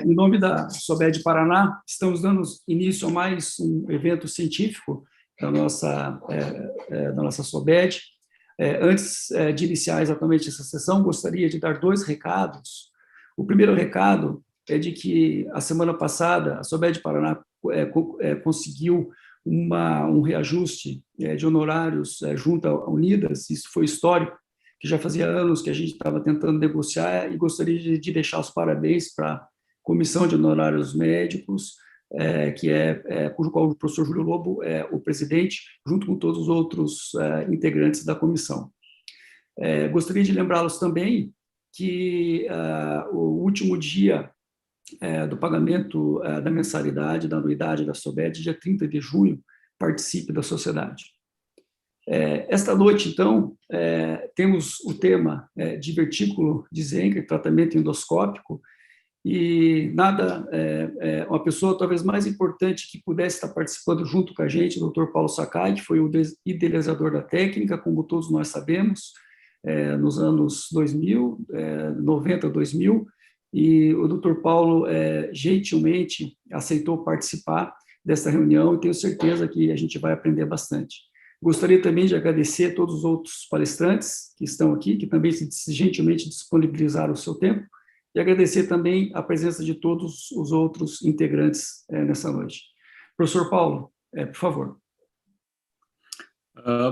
Em nome da SOBED Paraná, estamos dando início a mais um evento científico da nossa SOBED. Antes de iniciar exatamente essa sessão, gostaria de dar dois recados. O primeiro recado é de que, a semana passada, a SOBED Paraná conseguiu um reajuste de honorários junto à Unidas. Isso foi histórico, que já fazia anos que a gente estava tentando negociar, e gostaria de deixar os parabéns para a Comissão de Honorários Médicos, cujo qual o professor Júlio Lobo é o presidente, junto com todos os outros integrantes da comissão. Gostaria de lembrá-los também que o último dia do pagamento da mensalidade, da anuidade da SOBED, dia 30 de junho, participe da sociedade. Esta noite, então, temos o tema divertículo de Zenker, tratamento endoscópico, e uma pessoa talvez mais importante que pudesse estar participando junto com a gente, o Dr. Paulo Sakai, que foi o idealizador da técnica, como todos nós sabemos, nos anos 2000, 90, 2000, e o Dr. Paulo gentilmente aceitou participar dessa reunião, e tenho certeza que a gente vai aprender bastante. Gostaria também de agradecer a todos os outros palestrantes que estão aqui, que também gentilmente disponibilizaram o seu tempo, e agradecer também a presença de todos os outros integrantes nessa noite. Professor Paulo, por favor.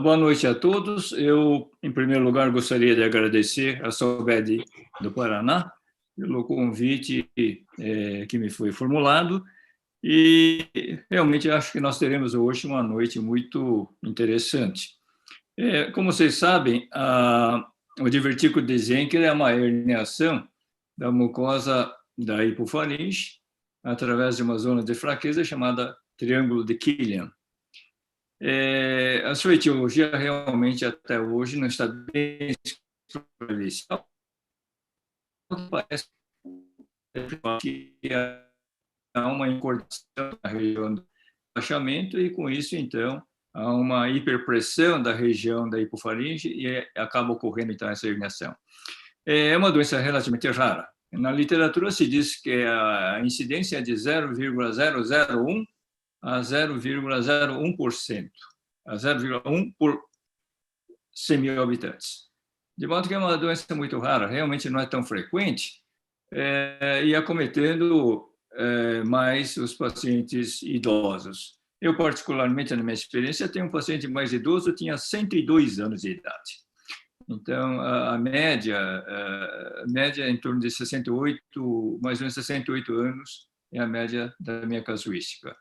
Boa noite a todos. Eu, em primeiro lugar, gostaria de agradecer à SOBED do Paraná pelo convite que me foi formulado, e realmente acho que nós teremos hoje uma noite muito interessante. Como vocês sabem, o divertículo de Zenker é uma herniação da mucosa da hipofaringe, através de uma zona de fraqueza chamada triângulo de Killian. A sua etiologia realmente até hoje não está bem esclarecida. Parece que há uma incorporação na região do relaxamento, e com isso, então, há uma hiperpressão da região da hipofaringe e acaba ocorrendo, então, essa herniação. É uma doença relativamente rara. Na literatura se diz que a incidência é de 0,001 a 0,01%, a 0,1 por 100 mil habitantes. De modo que é uma doença muito rara, realmente não é tão frequente, e acometendo mais os pacientes idosos. Eu, particularmente, na minha experiência, tenho um paciente mais idoso, tinha 102 anos de idade. Então, a média é em torno de 68, mais ou menos 68 anos, é a média da minha casuística.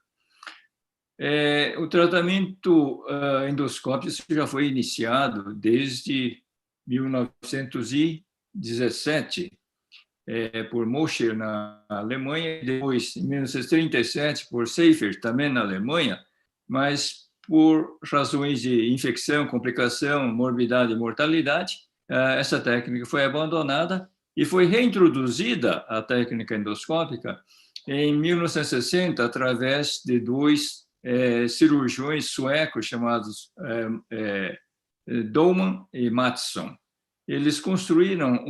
O tratamento endoscópico já foi iniciado desde 1917, por Mosher, na Alemanha, depois, em 1937, por Seifert, também na Alemanha, mas por razões de infecção, complicação, morbidade e mortalidade, essa técnica foi abandonada e foi reintroduzida a técnica endoscópica em 1960, através de dois cirurgiões suecos chamados Dolman e Mattsson. Eles construíram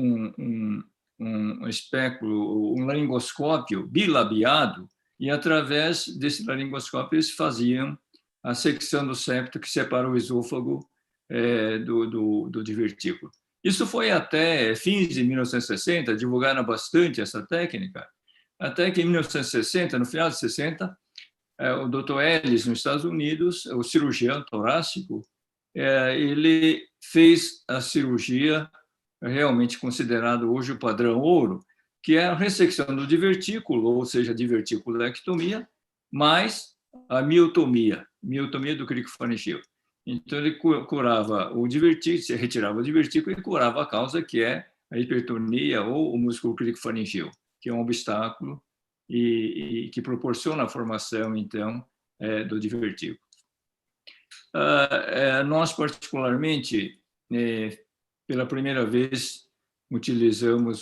um espéculo, um laringoscópio bilabiado, e através desse laringoscópio eles faziam a secção do septo que separa o esôfago do divertículo. Isso foi até fins de 1960, divulgaram bastante essa técnica, até que em 1960, no final de 60, o Dr. Ellis, nos Estados Unidos, o cirurgião torácico, ele fez a cirurgia realmente considerado hoje o padrão ouro, que é a ressecção do divertículo, ou seja, diverticulectomia, mais a miotomia do cricofaringeu. Então, ele curava o divertículo, retirava o divertículo e curava a causa, que é a hipertonia ou o músculo cricofaringeu, que é um obstáculo e que proporciona a formação, então, do divertículo. Nós, particularmente, pela primeira vez, utilizamos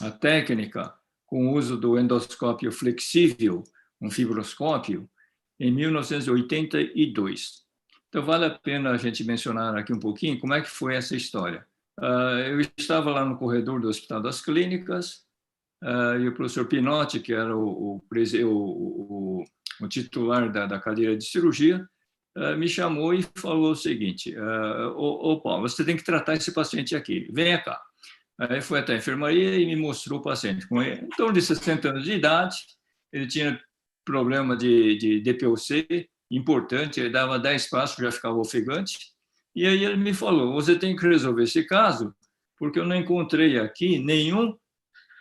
a técnica com o uso do endoscópio flexível, um fibroscópio, em 1982. Então, vale a pena a gente mencionar aqui um pouquinho como é que foi essa história. Eu estava lá no corredor do Hospital das Clínicas, e o professor Pinotti, que era o titular da cadeira de cirurgia, me chamou e falou o seguinte: Paulo, você tem que tratar esse paciente aqui, venha cá. Aí foi até a enfermaria e me mostrou o paciente com em torno de 60 anos de idade, ele tinha problema de DPOC importante, ele dava 10 passos, já ficava ofegante, e aí ele me falou: você tem que resolver esse caso, porque eu não encontrei aqui nenhum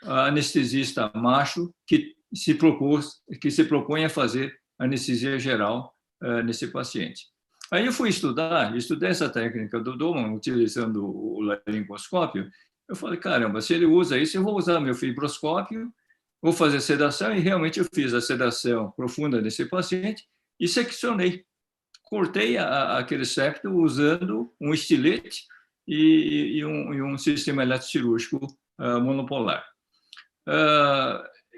anestesista macho que se propõe a fazer anestesia geral nesse paciente. Aí eu fui estudei essa técnica do Doman, utilizando o laringoscópio. Eu falei, caramba, se ele usa isso, eu vou usar meu fibroscópio, vou fazer sedação, e realmente eu fiz a sedação profunda desse paciente e seccionei. Cortei aquele septo usando um estilete e um sistema eletrocirúrgico monopolar.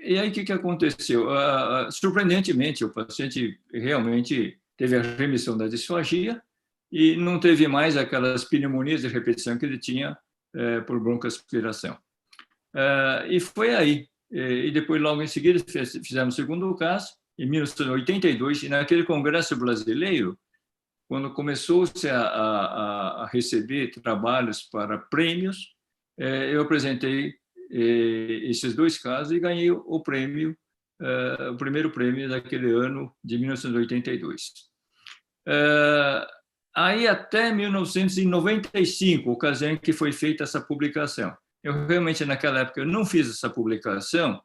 E aí, o que aconteceu? Surpreendentemente, o paciente realmente teve a remissão da disfagia e não teve mais aquelas pneumonias de repetição que ele tinha por broncoaspiração. E foi aí. E depois, logo em seguida, fizemos o segundo caso, em 1982, e naquele congresso brasileiro, quando começou-se a receber trabalhos para prêmios, eu apresentei esses dois casos e ganhei o prêmio, o primeiro prêmio daquele ano de 1982. Aí até 1995, ocasião em que foi feita essa publicação. Eu realmente, naquela época, não fiz essa publicação,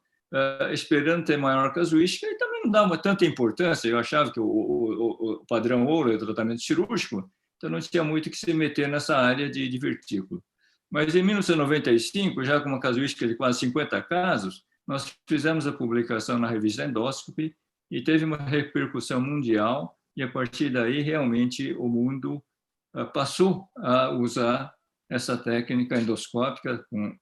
esperando ter maior casuística, e também não dava tanta importância. Eu achava que o padrão ouro é o tratamento cirúrgico, então não tinha muito que se meter nessa área de divertículo. Mas em 1995, já com uma casuística de quase 50 casos, nós fizemos a publicação na revista Endoscopy e teve uma repercussão mundial, e a partir daí, realmente, o mundo passou a usar essa técnica endoscópica com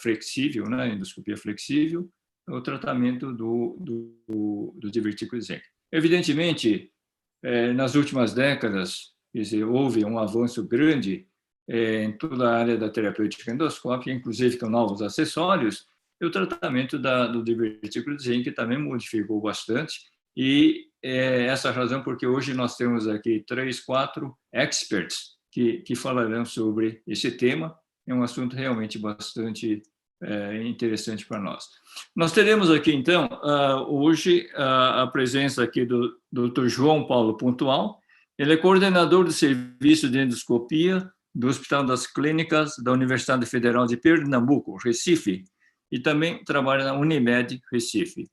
flexível, né, endoscopia flexível, o tratamento do divertículo isquêmico. Evidentemente, nas últimas décadas, houve um avanço grande em toda a área da terapêutica endoscópica, inclusive com novos acessórios, e o tratamento do divertículo isquêmico também modificou bastante, e essa razão porque hoje nós temos aqui 3, 4 experts que falarão sobre esse tema. É um assunto realmente bastante interessante para nós. Nós teremos aqui, então, hoje, a presença aqui do Dr. João Paulo Pontual. Ele é coordenador do Serviço de Endoscopia do Hospital das Clínicas da Universidade Federal de Pernambuco, Recife, e também trabalha na Unimed, Recife.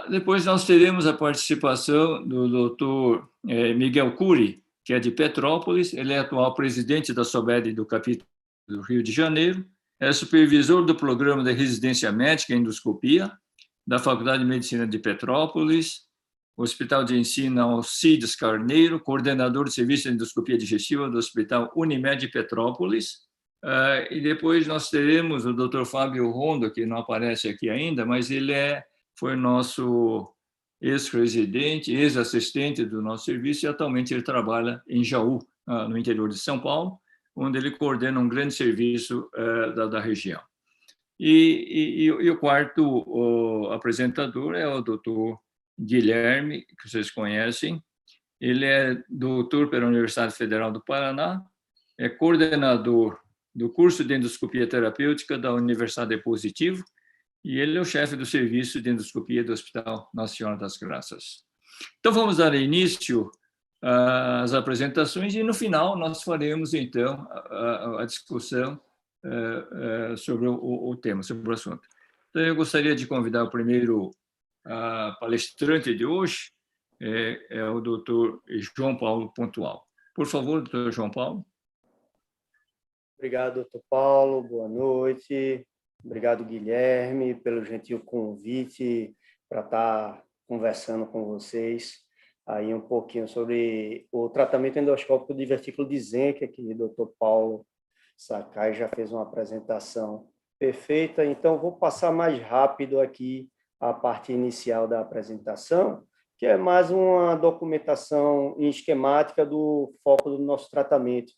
Depois nós teremos a participação do Dr. Miguel Cury, que é de Petrópolis. Ele é atual presidente da SOBED do capítulo do Rio de Janeiro, é supervisor do programa de residência médica em endoscopia da Faculdade de Medicina de Petrópolis, Hospital de Ensino Alcides Carneiro, coordenador do serviço de endoscopia digestiva do Hospital Unimed Petrópolis. E depois nós teremos o Dr. Fábio Rondo, que não aparece aqui ainda, mas ele foi nosso ex-residente, ex-assistente do nosso serviço, e atualmente ele trabalha em Jaú, no interior de São Paulo, onde ele coordena um grande serviço da região. E o quarto apresentador é o doutor Guilherme, que vocês conhecem. Ele é doutor pela Universidade Federal do Paraná, é coordenador do curso de endoscopia terapêutica da Universidade Positivo, e ele é o chefe do serviço de endoscopia do Hospital Nossa Senhora das Graças. Então, vamos dar início às apresentações e, no final, nós faremos, então, a discussão sobre o tema, sobre o assunto. Então, eu gostaria de convidar o primeiro palestrante de hoje, é o doutor João Paulo Pontual. Por favor, doutor João Paulo. Obrigado, doutor Paulo. Boa noite. Obrigado, Guilherme, pelo gentil convite para estar conversando com vocês aí um pouquinho sobre o tratamento endoscópico de divertículo de Zenker, que o doutor Paulo Sakai já fez uma apresentação perfeita. Então, vou passar mais rápido aqui a parte inicial da apresentação, que é mais uma documentação esquemática do foco do nosso tratamento.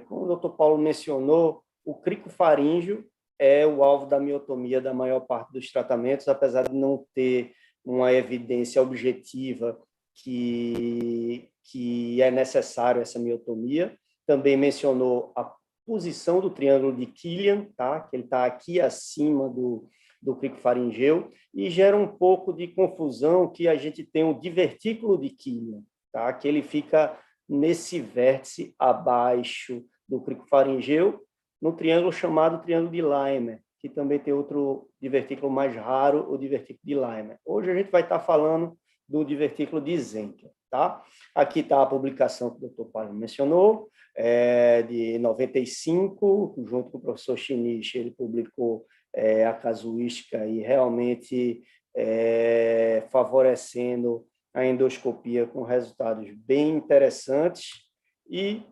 Como o doutor Paulo mencionou, o cricofaríngeo é o alvo da miotomia da maior parte dos tratamentos, apesar de não ter uma evidência objetiva que é necessário essa miotomia. Também mencionou a posição do triângulo de Killian, tá? Que ele está aqui acima do cricofaringeu, e gera um pouco de confusão que a gente tem o divertículo de Killian, tá? Que ele fica nesse vértice abaixo do cricofaringeu, no triângulo chamado triângulo de Lymer, que também tem outro divertículo mais raro, o divertículo de Lymer. Hoje a gente vai estar falando do divertículo de Zenker, tá? Aqui está a publicação que o Dr. Paulo mencionou, de 95, junto com o professor Shinichi, ele publicou a casuística e realmente favorecendo a endoscopia com resultados bem interessantes e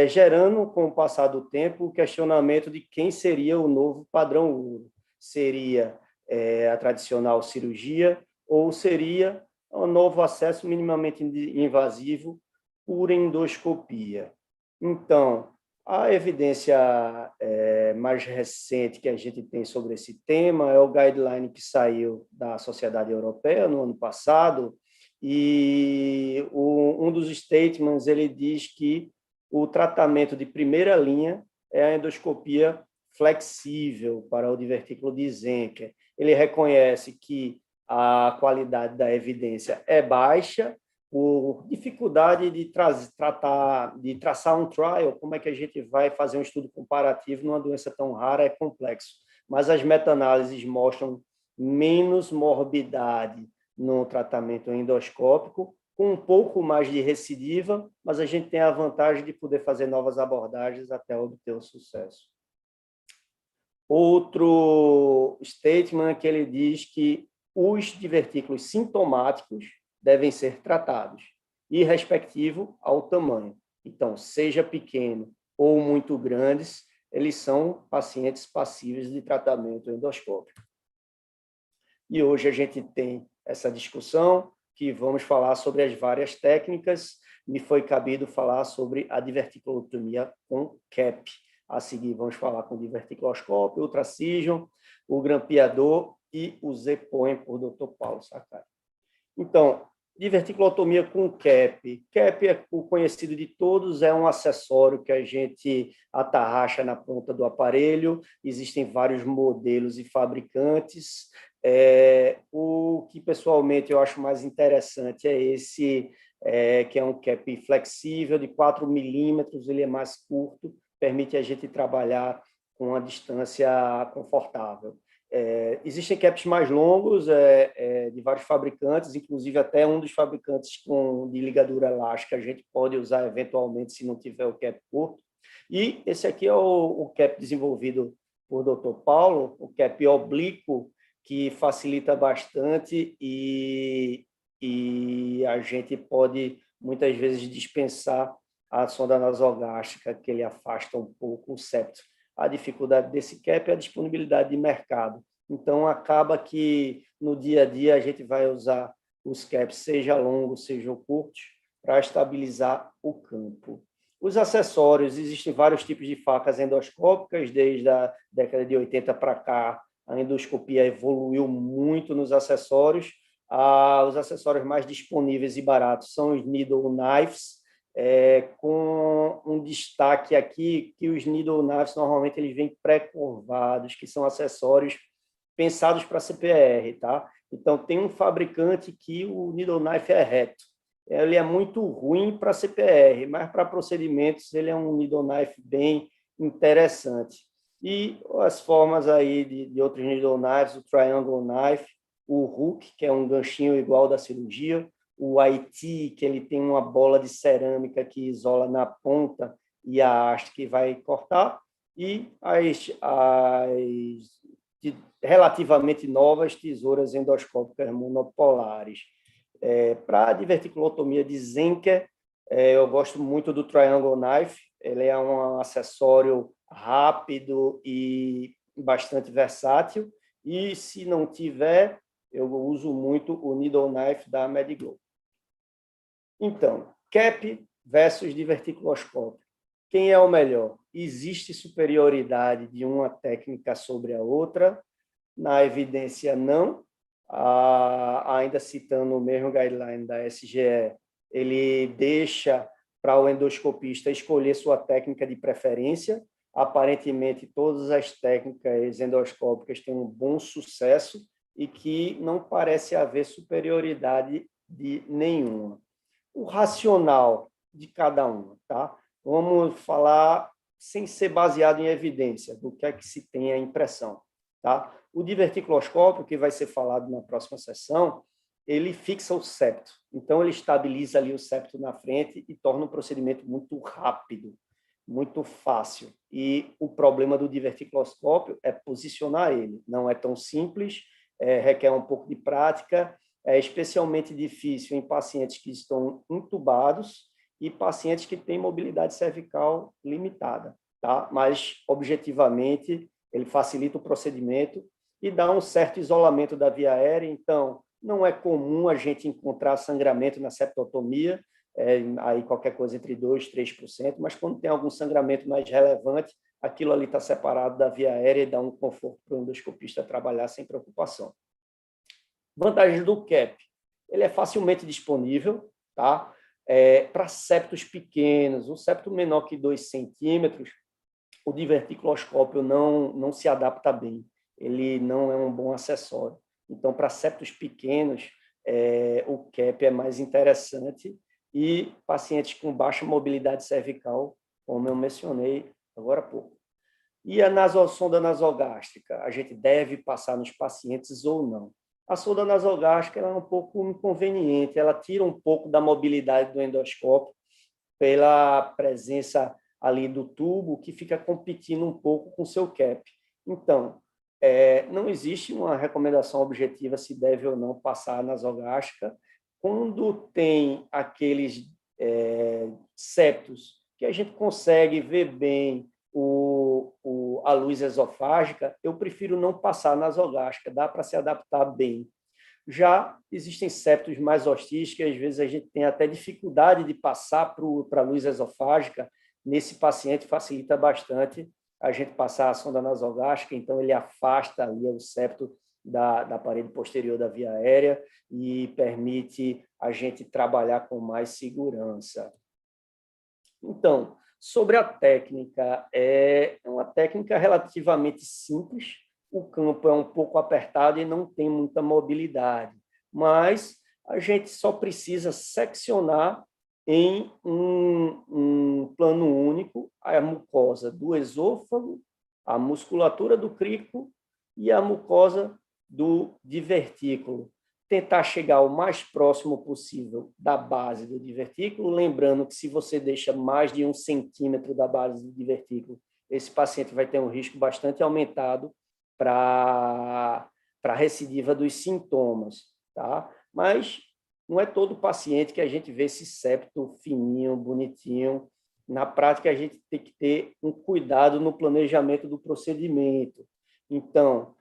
gerando, com o passar do tempo, o questionamento de quem seria o novo padrão ouro. Seria a tradicional cirurgia ou seria um novo acesso minimamente invasivo por endoscopia. Então, a evidência mais recente que a gente tem sobre esse tema é o guideline que saiu da Sociedade Europeia no ano passado, e um dos statements ele diz que o tratamento de primeira linha é a endoscopia flexível para o divertículo de Zenker. Ele reconhece que a qualidade da evidência é baixa, por dificuldade de traçar um trial, como é que a gente vai fazer um estudo comparativo numa doença tão rara, é complexo. Mas as meta-análises mostram menos morbidade no tratamento endoscópico, com um pouco mais de recidiva, mas a gente tem a vantagem de poder fazer novas abordagens até obter o sucesso. Outro statement que ele diz que os divertículos sintomáticos devem ser tratados, e respectivo ao tamanho. Então, seja pequeno ou muito grandes, eles são pacientes passíveis de tratamento endoscópico. E hoje a gente tem essa discussão, que vamos falar sobre as várias técnicas. Me foi cabido falar sobre a diverticulotomia com CAP. A seguir, vamos falar com o diverticuloscópio, o ultracision, o grampeador e o Z-POEM por Dr. Paulo Sakai. Então, diverticulotomia com CAP. CAP é o conhecido de todos, é um acessório que a gente atarracha na ponta do aparelho. Existem vários modelos e fabricantes. O que, pessoalmente, eu acho mais interessante é esse, que é um CAP flexível, de 4 milímetros, ele é mais curto, permite a gente trabalhar com uma distância confortável. Existem caps mais longos de vários fabricantes, inclusive até um dos fabricantes de ligadura elástica a gente pode usar eventualmente se não tiver o cap curto. E esse aqui é o cap desenvolvido por Dr. Paulo, o cap oblíquo, que facilita bastante e a gente pode muitas vezes dispensar a sonda nasogástrica, que ele afasta um pouco o septo. A dificuldade desse cap é a disponibilidade de mercado. Então, acaba que no dia a dia a gente vai usar os caps, seja longos, seja curtos, para estabilizar o campo. Os acessórios, existem vários tipos de facas endoscópicas, desde a década de 80 para cá, a endoscopia evoluiu muito nos acessórios. Os acessórios mais disponíveis e baratos são os needle knives, com um destaque aqui que os needle knives normalmente eles vêm pré-curvados, que são acessórios pensados para CPR, tá? Então tem um fabricante que o needle knife é reto. Ele é muito ruim para CPR, mas para procedimentos ele é um needle knife bem interessante. E as formas aí de outros needle knives, o triangle knife, o hook, que é um ganchinho igual da cirurgia, o IT, que ele tem uma bola de cerâmica que isola na ponta e a haste que vai cortar, e as relativamente novas tesouras endoscópicas monopolares. Para a diverticulotomia de Zenker, eu gosto muito do triangle knife, ele é um acessório rápido e bastante versátil, e se não tiver, eu uso muito o needle knife da Mediglow. Então, CAP versus diverticuloscópio. quem é o melhor? Existe superioridade de uma técnica sobre a outra? Na evidência, não. Ainda citando o mesmo guideline da SGE, ele deixa para o endoscopista escolher sua técnica de preferência. Aparentemente, todas as técnicas endoscópicas têm um bom sucesso e que não parece haver superioridade de nenhuma. O racional de cada uma, tá? Vamos falar sem ser baseado em evidência, do que é que se tem a impressão, tá? O diverticuloscópio, que vai ser falado na próxima sessão, ele fixa o septo. Então, ele estabiliza ali o septo na frente e torna o procedimento muito rápido, muito fácil. E o problema do diverticuloscópio é posicionar ele. Não é tão simples, requer um pouco de prática, é especialmente difícil em pacientes que estão intubados e pacientes que têm mobilidade cervical limitada, tá? Mas, objetivamente, ele facilita o procedimento e dá um certo isolamento da via aérea. Então, não é comum a gente encontrar sangramento na septotomia, aí qualquer coisa entre 2% e 3%, mas quando tem algum sangramento mais relevante, aquilo ali está separado da via aérea e dá um conforto para o endoscopista trabalhar sem preocupação. Vantagens do CAP. Ele é facilmente disponível, tá? Para septos pequenos, um septo menor que 2 centímetros, o diverticuloscópio não se adapta bem. Ele não é um bom acessório. Então, para septos pequenos, o CAP é mais interessante e pacientes com baixa mobilidade cervical, como eu mencionei agora há pouco. E a sonda nasogástrica, a gente deve passar nos pacientes ou não? A sonda nasogástrica é um pouco inconveniente, ela tira um pouco da mobilidade do endoscópio pela presença ali do tubo, que fica competindo um pouco com o seu CAP. Então, não existe uma recomendação objetiva se deve ou não passar a nasogástrica. Quando tem aqueles septos que a gente consegue ver bem a luz esofágica, eu prefiro não passar a nasogástrica, dá para se adaptar bem. Já existem septos mais hostis, que às vezes a gente tem até dificuldade de passar para a luz esofágica. Nesse paciente facilita bastante a gente passar a sonda nasogástrica, então ele afasta ali o septo da parede posterior da via aérea e permite a gente trabalhar com mais segurança. Então, sobre a técnica, é uma técnica relativamente simples, o campo é um pouco apertado e não tem muita mobilidade, mas a gente só precisa seccionar em um plano único a mucosa do esôfago, a musculatura do crico e a mucosa do divertículo. Tentar chegar o mais próximo possível da base do divertículo, lembrando que se você deixa mais de 1 centímetro da base do divertículo, esse paciente vai ter um risco bastante aumentado para a recidiva dos sintomas, tá? Mas não é todo paciente que a gente vê esse septo fininho, bonitinho. Na prática, a gente tem que ter um cuidado no planejamento do procedimento. Então,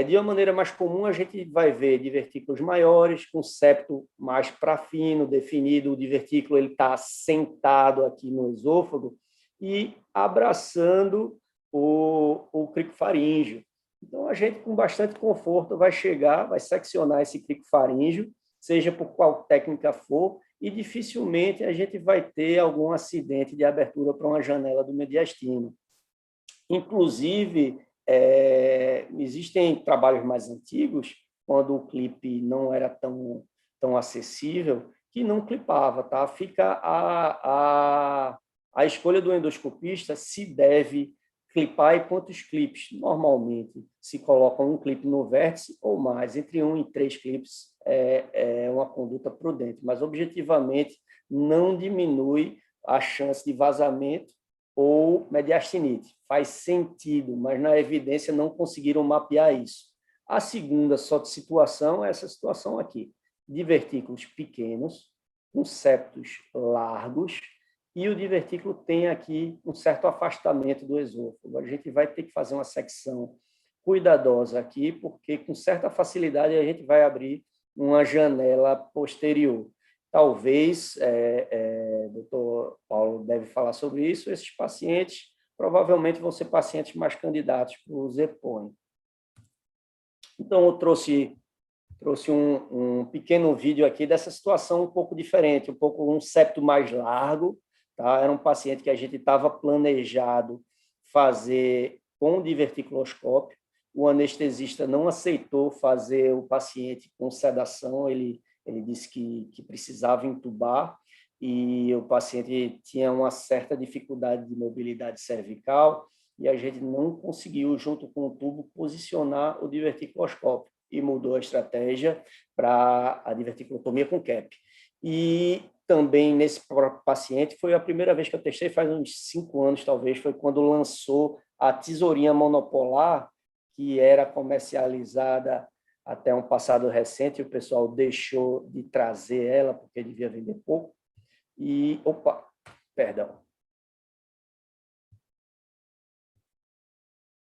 de uma maneira mais comum, a gente vai ver divertículos maiores, com septo mais para fino, definido, o divertículo está sentado aqui no esôfago e abraçando o crico faríngeo. Então, a gente, com bastante conforto, vai chegar, vai seccionar esse crico faríngeo, seja por qual técnica for, e dificilmente a gente vai ter algum acidente de abertura para uma janela do mediastino. Inclusive, existem trabalhos mais antigos, quando o clipe não era tão acessível, que não clipava, tá? Fica a escolha do endoscopista se deve clipar e quantos clipes. Normalmente se coloca um clipe no vértice ou mais, entre 1 e 3 clipes é uma conduta prudente, mas objetivamente não diminui a chance de vazamento ou mediastinite. Faz sentido, mas na evidência não conseguiram mapear isso. A segunda situação é essa situação aqui, divertículos pequenos, com septos largos, e o divertículo tem aqui um certo afastamento do esôfago. A gente vai ter que fazer uma secção cuidadosa aqui, porque com certa facilidade a gente vai abrir uma janela posterior. talvez, doutor Paulo deve falar sobre isso, esses pacientes provavelmente vão ser pacientes mais candidatos para o ZPONI. Então, eu trouxe um pequeno vídeo aqui dessa situação um pouco diferente, um septo mais largo, tá? Era um paciente que a gente estava planejado fazer com diverticuloscópio. O anestesista não aceitou fazer o paciente com sedação, ele disse que precisava intubar, e o paciente tinha uma certa dificuldade de mobilidade cervical, e a gente não conseguiu, junto com o tubo, posicionar o diverticuloscópio, e mudou a estratégia para a diverticulotomia com CAP. E também nesse paciente, foi a primeira vez que eu testei, faz uns 5 anos talvez, foi quando lançou a tesourinha monopolar, que era comercializada até um passado recente, o pessoal deixou de trazer ela, porque devia vender pouco. E, perdão.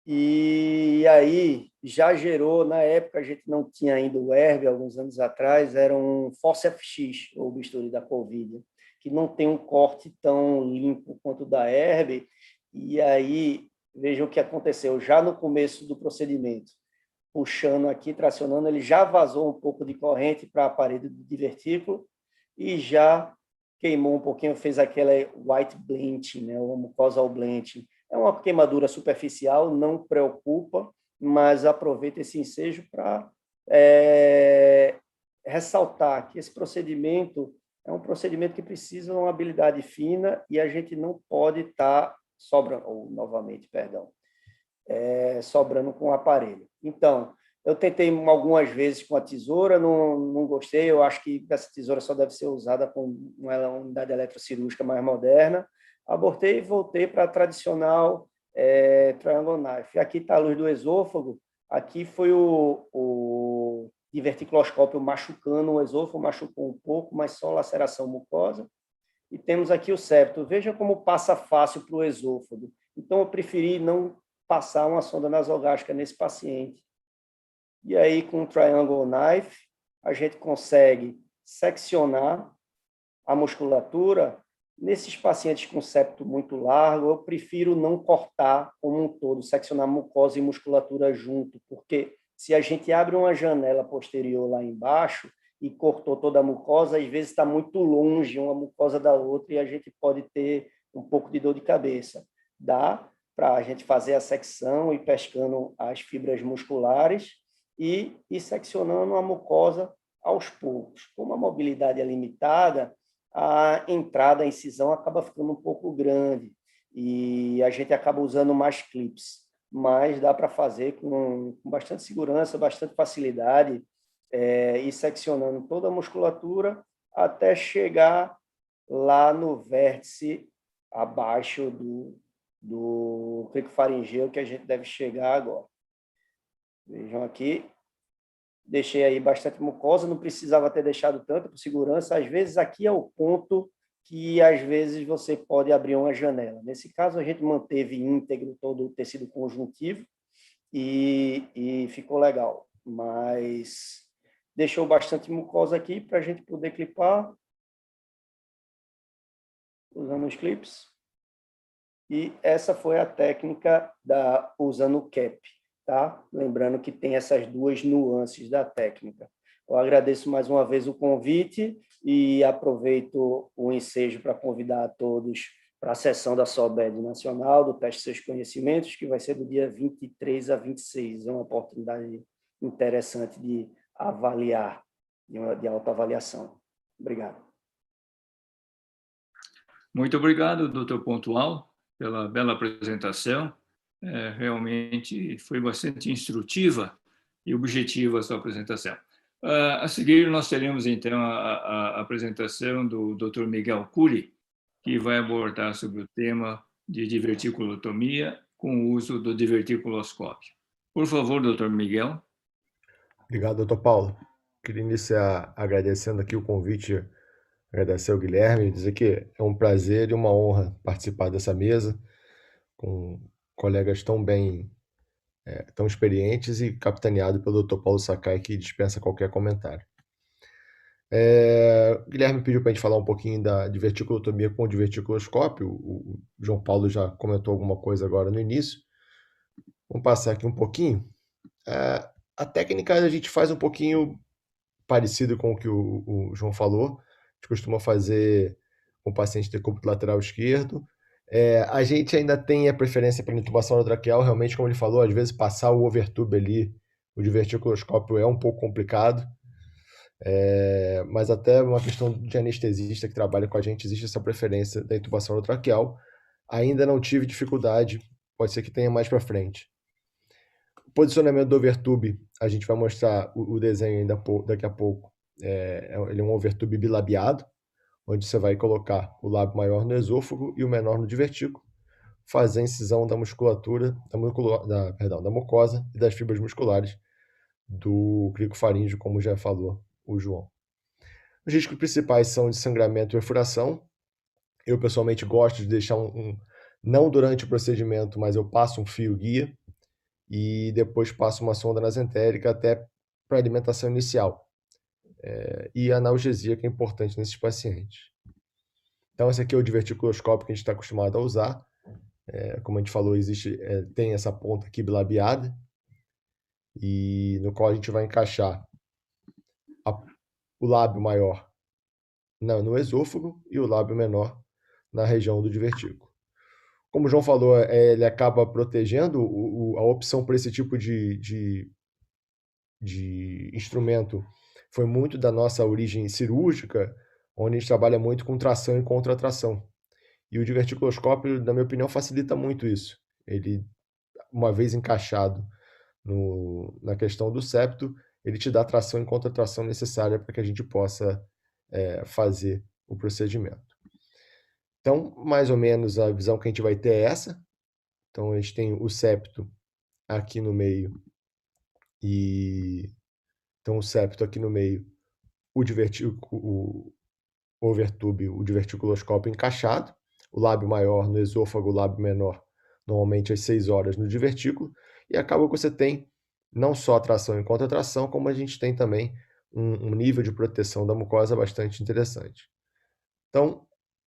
E aí já gerou, na época a gente não tinha ainda o ERB, alguns anos atrás, era um Force FX, ou bisturi da Covid, que não tem um corte tão limpo quanto o da ERB. E aí, vejam o que aconteceu, já no começo do procedimento, puxando aqui, tracionando, ele já vazou um pouco de corrente para a parede do divertículo e já queimou um pouquinho, fez aquela white blenching, né, ou mucosal blenching. É uma queimadura superficial, não preocupa, mas aproveita esse ensejo para ressaltar que esse procedimento é um procedimento que precisa de uma habilidade fina e a gente não pode estar sobrando com o aparelho. Então, eu tentei algumas vezes com a tesoura, não gostei, eu acho que essa tesoura só deve ser usada com uma unidade eletrocirúrgica mais moderna. Abortei e voltei para a tradicional triangle knife. Aqui está a luz do esôfago, aqui foi o diverticuloscópio machucando o esôfago, machucou um pouco, mas só laceração mucosa. E temos aqui o septo. Veja como passa fácil para o esôfago. Então, eu preferi não passar uma sonda nasogástrica nesse paciente. E aí, com o triangle knife, a gente consegue seccionar a musculatura. Nesses pacientes com septo muito largo, eu prefiro não cortar como um todo, seccionar mucosa e musculatura junto, porque se a gente abre uma janela posterior lá embaixo e cortou toda a mucosa, às vezes está muito longe uma mucosa da outra e a gente pode ter um pouco de dor de cabeça. Dá para a gente fazer a secção e pescando as fibras musculares e seccionando a mucosa aos poucos. Como a mobilidade é limitada, a entrada, a incisão acaba ficando um pouco grande e a gente acaba usando mais clips, mas dá para fazer com bastante segurança, bastante facilidade, e seccionando toda a musculatura até chegar lá no vértice abaixo do cricofaringeu, que a gente deve chegar agora. Vejam aqui, deixei aí bastante mucosa, não precisava ter deixado tanto por segurança. Às vezes aqui é o ponto que às vezes você pode abrir uma janela. Nesse caso a gente manteve íntegro todo o tecido conjuntivo e ficou legal, mas deixou bastante mucosa aqui para a gente poder clipar usando os clips. E essa foi a técnica usando o cap. Tá? Lembrando que tem essas duas nuances da técnica. Eu agradeço mais uma vez o convite e aproveito o ensejo para convidar a todos para a sessão da SOBED Nacional, do Teste Seus Conhecimentos, que vai ser do dia 23 a 26. É uma oportunidade interessante de avaliar, de autoavaliação. Obrigado. Muito obrigado, doutor Pontual, pela bela apresentação. Realmente foi bastante instrutiva e objetiva a sua apresentação. A seguir, nós teremos, então, a apresentação do Dr. Miguel Curi, que vai abordar sobre o tema de diverticulotomia com o uso do diverticuloscópio. Por favor, Dr. Miguel. Obrigado, doutor Paulo. Queria iniciar agradecendo aqui o convite, agradecer ao Guilherme, dizer que é um prazer e uma honra participar dessa mesa com colegas tão experientes e capitaneado pelo Dr. Paulo Sakai, que dispensa qualquer comentário. O Guilherme pediu para a gente falar um pouquinho da diverticulotomia com o diverticuloscópio. O João Paulo já comentou alguma coisa agora no início. Vamos passar aqui um pouquinho. A técnica a gente faz um pouquinho parecido com o que o João falou. A gente costuma fazer com o paciente decúbito lateral esquerdo. A gente ainda tem a preferência para intubação orotraqueal. Realmente, como ele falou, às vezes passar o overtube ali, o diverticuloscópio é um pouco complicado. Mas até uma questão de anestesista que trabalha com a gente, existe essa preferência da intubação orotraqueal. Ainda não tive dificuldade, pode ser que tenha mais para frente. O posicionamento do overtube, a gente vai mostrar o desenho ainda daqui a pouco. Ele é um overtube bilabiado, onde você vai colocar o lábio maior no esôfago e o menor no divertículo, fazer a incisão da musculatura, da mucosa e das fibras musculares do cricofaríngeo, como já falou o João. Os riscos principais são de sangramento e perfuração. Eu, pessoalmente, gosto de deixar não durante o procedimento, mas eu passo um fio guia e depois passo uma sonda nasentérica até para alimentação inicial. E a analgesia, que é importante nesses pacientes. Então, esse aqui é o diverticuloscópio que a gente está acostumado a usar. Como a gente falou, tem essa ponta aqui bilabiada, e no qual a gente vai encaixar o lábio maior no esôfago e o lábio menor na região do divertículo. Como o João falou, ele acaba protegendo a opção por esse tipo de instrumento foi muito da nossa origem cirúrgica, onde a gente trabalha muito com tração e contratração. E o diverticuloscópio, na minha opinião, facilita muito isso. Ele, uma vez encaixado na questão do septo, ele te dá a tração e contratração necessária para que a gente possa fazer o procedimento. Então, mais ou menos a visão que a gente vai ter é essa. Então, a gente tem o septo aqui no meio então o septo aqui no meio, o overtube, o diverticuloscópio encaixado, o lábio maior no esôfago, o lábio menor normalmente às 6 horas no divertículo, e acaba que você tem não só tração e contratração, como a gente tem também um nível de proteção da mucosa bastante interessante. Então,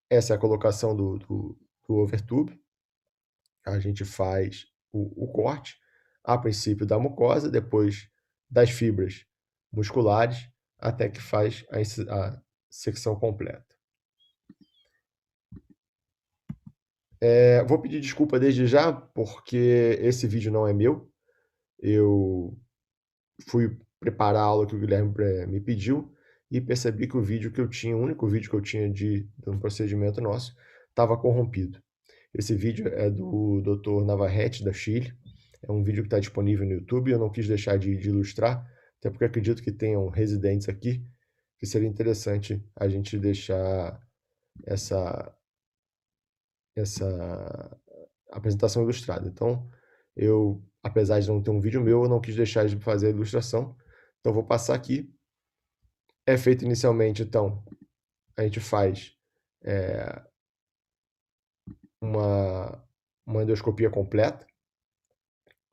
essa é a colocação do overtube. A gente faz o corte, a princípio da mucosa, depois das fibras musculares, até que faz a secção completa. Vou pedir desculpa desde já, porque esse vídeo não é meu. Eu fui preparar a aula que o Guilherme me pediu e percebi que o único vídeo que eu tinha de um procedimento nosso, estava corrompido. Esse vídeo é do Dr. Navarrete, da Chile. É um vídeo que está disponível no YouTube. Eu não quis deixar de ilustrar, até porque acredito que tenham residentes aqui, que seria interessante a gente deixar essa apresentação ilustrada. Então, apesar de não ter um vídeo meu, eu não quis deixar de fazer a ilustração. Então, vou passar aqui. É feito inicialmente, então, a gente faz uma endoscopia completa,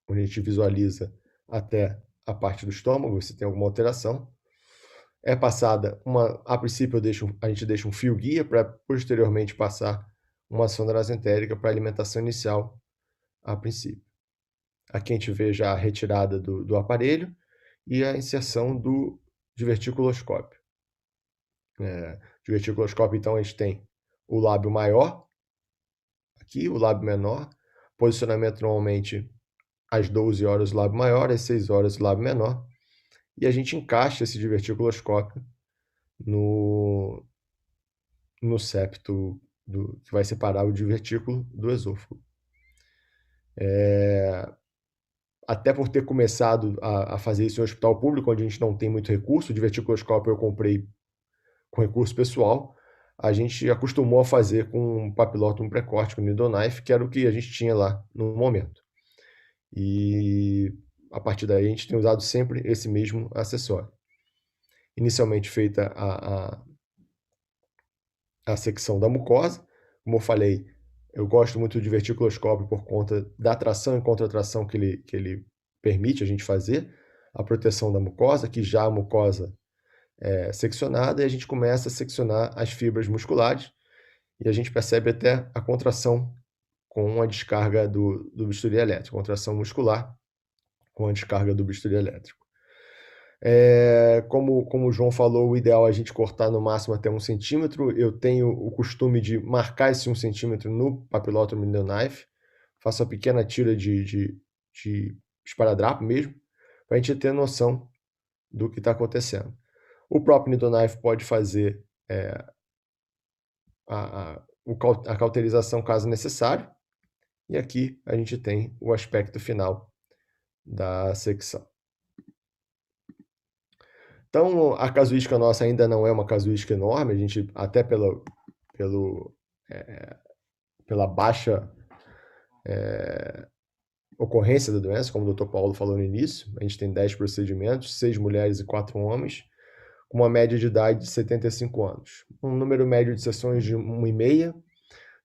onde a gente visualiza até a parte do estômago, se tem alguma alteração. É passada a princípio a gente deixa um fio guia para posteriormente passar uma sonda nasentérica para alimentação inicial a princípio. Aqui a gente vê já a retirada do aparelho e a inserção do diverticuloscópio. Diverticuloscópio, então, a gente tem o lábio maior, aqui o lábio menor, posicionamento normalmente às 12 horas o lábio maior, às 6 horas o lábio menor, e a gente encaixa esse diverticuloscópio no septo que vai separar o divertículo do esôfago. Até por ter começado a fazer isso em um hospital público, onde a gente não tem muito recurso, o diverticuloscópio eu comprei com recurso pessoal, a gente acostumou a fazer com papilotomy pré-corte, com needle knife, que era o que a gente tinha lá no momento. E a partir daí a gente tem usado sempre esse mesmo acessório. Inicialmente feita a secção da mucosa, como eu falei, eu gosto muito do diverticuloscópio por conta da tração e contratração que ele permite a gente fazer, a proteção da mucosa, que já a mucosa seccionada, e a gente começa a seccionar as fibras musculares, e a gente percebe até a contração com a descarga do bisturi elétrico, contração muscular com a descarga do bisturi elétrico. Como o João falou, o ideal é a gente cortar no máximo até 1 centímetro. Eu tenho o costume de marcar esse 1 centímetro no papilótomo needle knife, faço a pequena tira de esparadrapo mesmo, para a gente ter noção do que está acontecendo. O próprio needle knife pode fazer a cauterização caso necessário, e aqui a gente tem o aspecto final da secção. Então, a casuística nossa ainda não é uma casuística enorme, a gente, até pela baixa ocorrência da doença, como o Dr. Paulo falou no início, a gente tem 10 procedimentos, 6 mulheres e 4 homens, com uma média de idade de 75 anos. Um número médio de sessões de 1,5.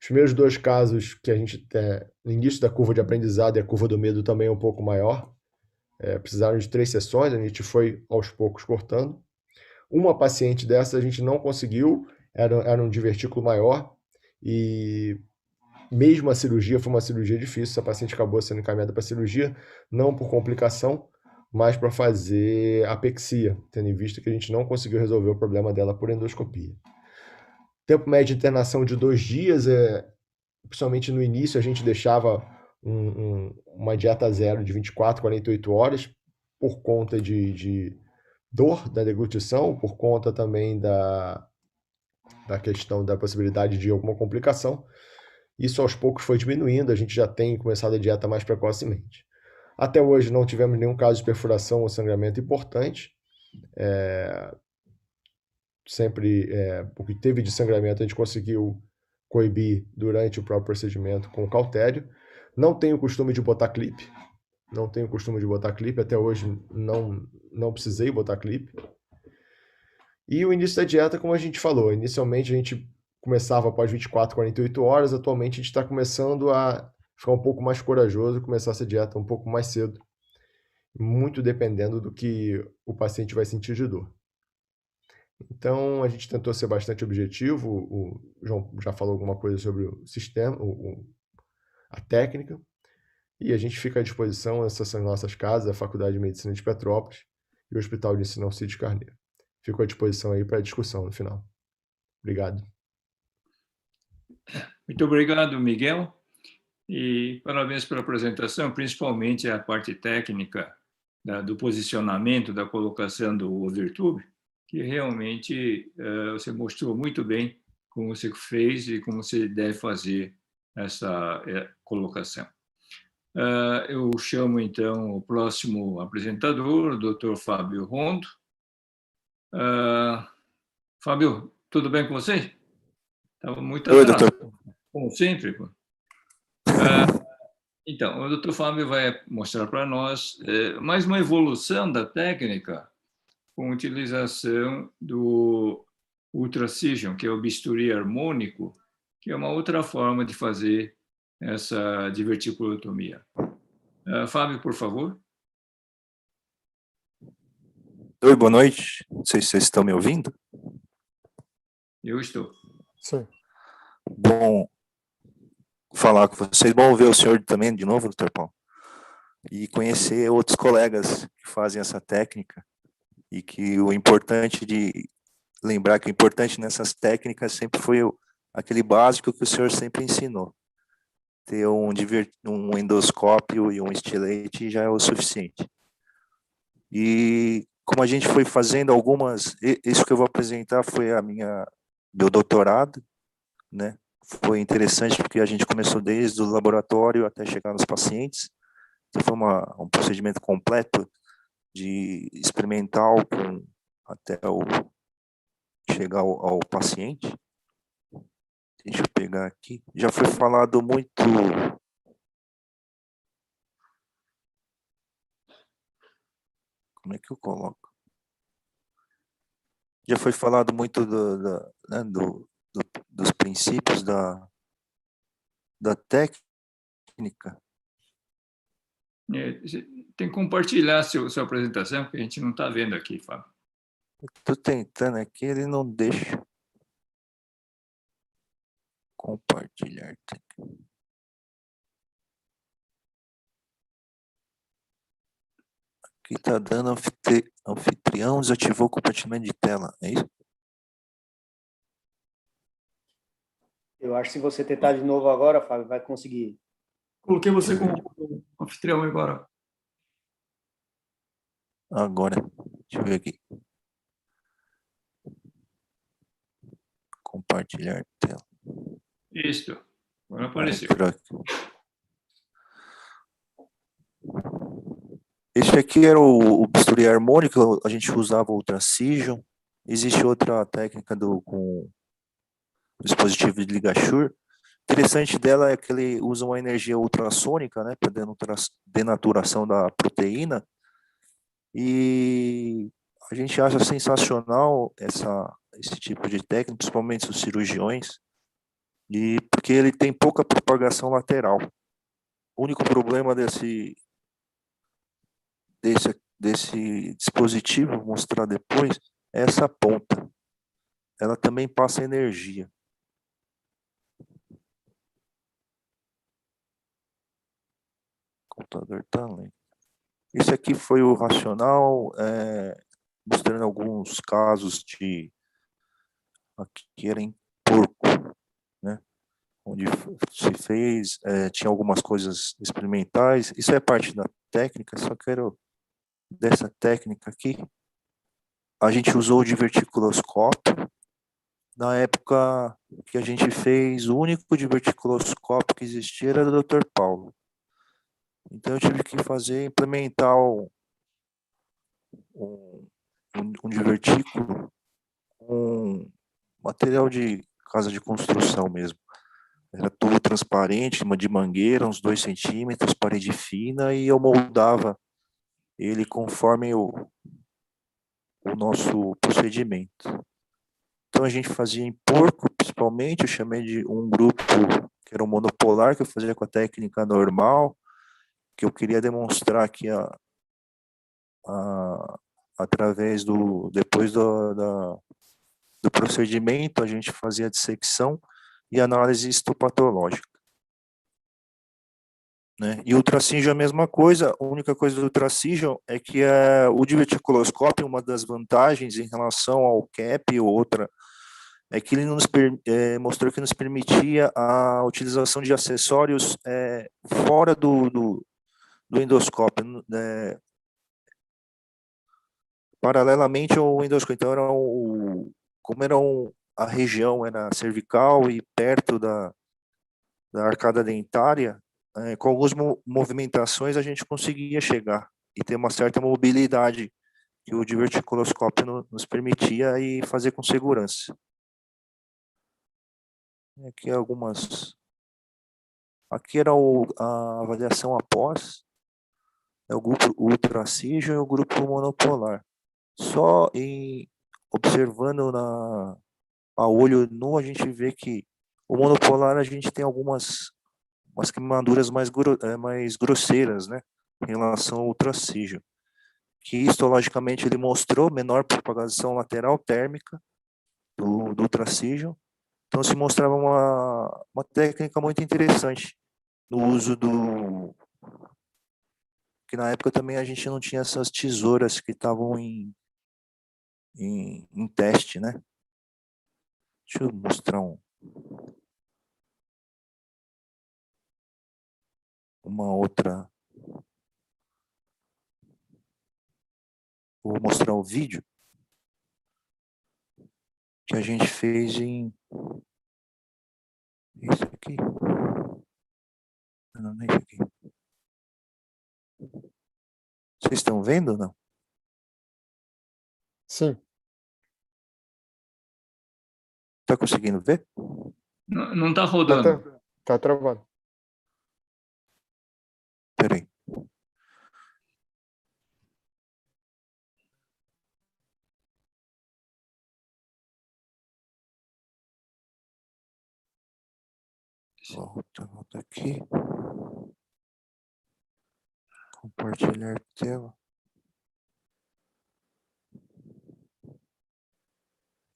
Os primeiros 2 casos que a gente tem, no início da curva de aprendizado e a curva do medo também é um pouco maior, precisaram de 3 sessões, a gente foi aos poucos cortando. Uma paciente dessa a gente não conseguiu, era um divertículo maior, e mesmo a cirurgia foi uma cirurgia difícil, essa paciente acabou sendo encaminhada para a cirurgia, não por complicação, mas para fazer apexia, tendo em vista que a gente não conseguiu resolver o problema dela por endoscopia. Tempo médio de internação de 2 dias, principalmente no início a gente deixava uma dieta zero de 24, 48 horas, por conta de dor da deglutição, por conta também da questão da possibilidade de alguma complicação. Isso aos poucos foi diminuindo, a gente já tem começado a dieta mais precocemente. Até hoje não tivemos nenhum caso de perfuração ou sangramento importante. O que teve de sangramento a gente conseguiu coibir durante o próprio procedimento com cautério. Não tenho o costume de botar clipe. Até hoje não precisei botar clipe. E o início da dieta, como a gente falou, inicialmente a gente começava após 24, 48 horas, atualmente a gente está começando a ficar um pouco mais corajoso e começar essa dieta um pouco mais cedo, muito dependendo do que o paciente vai sentir de dor. Então, a gente tentou ser bastante objetivo, o João já falou alguma coisa sobre o sistema, a técnica, e a gente fica à disposição, essas são nossas casas, a Faculdade de Medicina de Petrópolis e o Hospital de Ensino Alcides Carneiro. Fico à disposição aí para a discussão no final. Obrigado. Muito obrigado, Miguel, e parabéns pela apresentação, principalmente a parte técnica do posicionamento, da colocação do overtube, que realmente você mostrou muito bem como você fez e como você deve fazer essa colocação. Eu chamo, então, o próximo apresentador, o Dr. Fábio Rondo. Fábio, tudo bem com você? Estava muito atrasado. Oi, doutor. Como sempre. Então, o Dr. Fábio vai mostrar para nós mais uma evolução da técnica com utilização do ultracision, que é o bisturi harmônico, que é uma outra forma de fazer essa diverticulotomia. Fábio, por favor. Oi, boa noite. Não sei se vocês estão me ouvindo. Eu estou. Sim. Bom falar com vocês. Bom ver o senhor também de novo, doutor Paulo. E conhecer outros colegas que fazem essa técnica. E que o importante de lembrar que o importante nessas técnicas sempre foi aquele básico que o senhor sempre ensinou. Ter um endoscópio e um estilete já é o suficiente. E como a gente foi fazendo isso que eu vou apresentar foi meu doutorado, né? Foi interessante porque a gente começou desde o laboratório até chegar nos pacientes. Então foi um procedimento completo de experimental até chegar ao paciente. Deixa eu pegar aqui. Já foi falado muito... Como é que eu coloco? Já foi falado muito dos princípios da técnica. Tem que compartilhar sua apresentação, porque a gente não está vendo aqui, Fábio. Estou tentando aqui, ele não deixa compartilhar. Aqui está dando anfitrião, desativou o compartilhamento de tela, é isso? Eu acho que se você tentar de novo agora, Fábio, vai conseguir. Coloquei você como anfitrião agora. Agora, deixa eu ver aqui. Compartilhar tela. Isto. Agora Ah, apareceu. entrou aqui. Esse aqui era o bisturi harmônico, a gente usava o Transition. Existe outra técnica com o dispositivo de ligature. O interessante dela é que ele usa uma energia ultrassônica, né, para denaturação da proteína. E a gente acha sensacional esse tipo de técnica, principalmente os cirurgiões, porque ele tem pouca propagação lateral. O único problema desse dispositivo, vou mostrar depois, é essa ponta. Ela também passa energia. O computador está lento. Esse aqui foi o racional, mostrando alguns casos aqui era em porco, né? Onde se fez, tinha algumas coisas experimentais. Isso é parte da técnica, só quero dessa técnica aqui. A gente usou o diverticuloscópio. Na época que a gente fez, o único diverticuloscópio que existia era do Dr. Paulo. Então eu tive que implementar um divertículo com material de casa de construção mesmo. Era tubo transparente, de mangueira, uns 2 centímetros, parede fina, e eu moldava ele conforme o nosso procedimento. Então a gente fazia em porco, principalmente, eu chamei de um grupo que era um monopolar, que eu fazia com a técnica normal, que eu queria demonstrar que através depois do procedimento, a gente fazia dissecção e análise histopatológica. Né? E o Ultracision é a mesma coisa, a única coisa do Ultracision é que o diverticuloscópio, uma das vantagens em relação ao CAP ou outra, é que ele mostrou que nos permitia a utilização de acessórios fora do endoscópio, né? Paralelamente ao endoscópio. Então, como a região era cervical e perto da arcada dentária, com algumas movimentações a gente conseguia chegar e ter uma certa mobilidade que o diverticuloscópio nos permitia e fazer com segurança. Aqui era a avaliação após, o grupo Ultracision e o grupo monopolar. Só observando a olho nu, a gente vê que o monopolar a gente tem umas queimaduras mais grosseiras, né, em relação ao Ultracision. Que histologicamente ele mostrou menor propagação lateral térmica do Ultracision. Então se mostrava uma técnica muito interessante no uso que na época também a gente não tinha essas tesouras que estavam em teste, né? Deixa eu mostrar uma outra. Vou mostrar o vídeo que a gente fez em isso aqui. Não, não é isso aqui. Vocês estão vendo ou não? Sim. Tá conseguindo ver? Não está rodando. Tá travando. Peraí. Volta aqui. Compartilhar tela.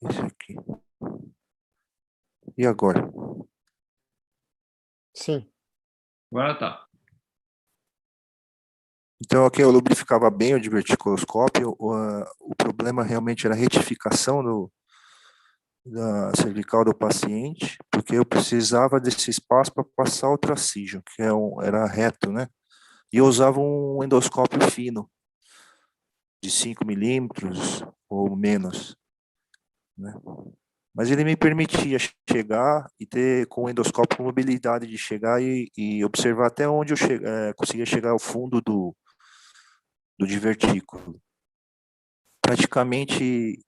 Esse aqui. E agora? Sim. Agora tá. Então, aqui eu lubrificava bem o diverticuloscópio. O problema realmente era a retificação da cervical do paciente, porque eu precisava desse espaço para passar o tracígio, que era reto, né? E eu usava um endoscópio fino, de 5 milímetros ou menos, né? Mas ele me permitia chegar e ter, com o endoscópio, mobilidade de chegar e observar até onde eu conseguia chegar ao fundo do divertículo. Praticamente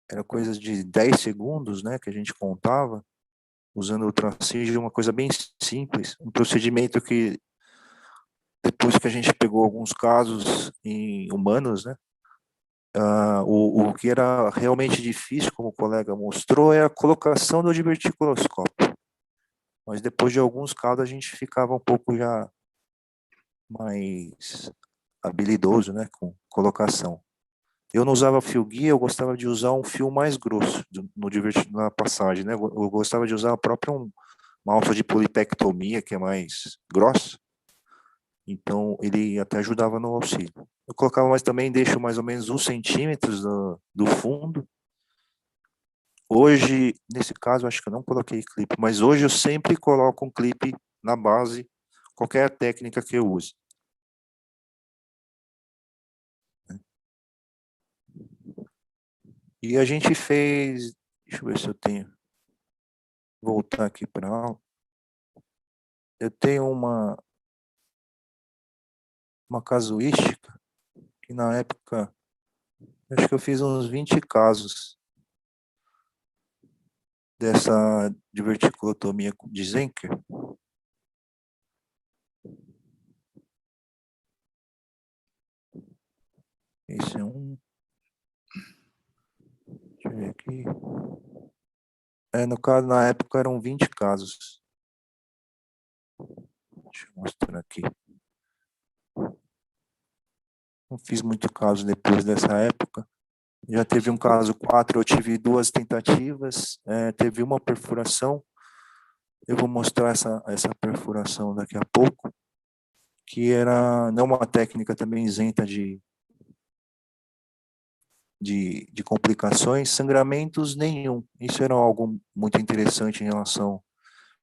era coisa de 10 segundos, né, que a gente contava, usando o tracígio, uma coisa bem simples, um procedimento que, depois que a gente pegou alguns casos em humanos, né, o que era realmente difícil, como o colega mostrou, é a colocação do diverticuloscópio. Mas depois de alguns casos a gente ficava um pouco já mais habilidoso, né, com colocação. Eu não usava fio guia, eu gostava de usar um fio mais grosso na passagem, né? Eu gostava de usar a própria uma alça de polipectomia, que é mais grossa. Então, ele até ajudava no auxílio. Eu colocava, mas também deixo mais ou menos 1 centímetro do fundo. Hoje, nesse caso, acho que eu não coloquei clipe, mas hoje eu sempre coloco um clipe na base, qualquer técnica que eu use. E a gente fez, deixa eu ver se eu tenho, voltar aqui para a aula. Eu tenho uma casuística, que na época, acho que eu fiz uns 20 casos dessa diverticulotomia de Zenker. Esse é um. Deixa eu ver aqui. No caso, na época eram 20 casos. Deixa eu mostrar aqui. Não fiz muito caso depois dessa época. Já teve um caso 4, eu tive 2 tentativas, teve uma perfuração. Eu vou mostrar essa perfuração daqui a pouco, que era não uma técnica também isenta de complicações, sangramentos nenhum. Isso era algo muito interessante em relação,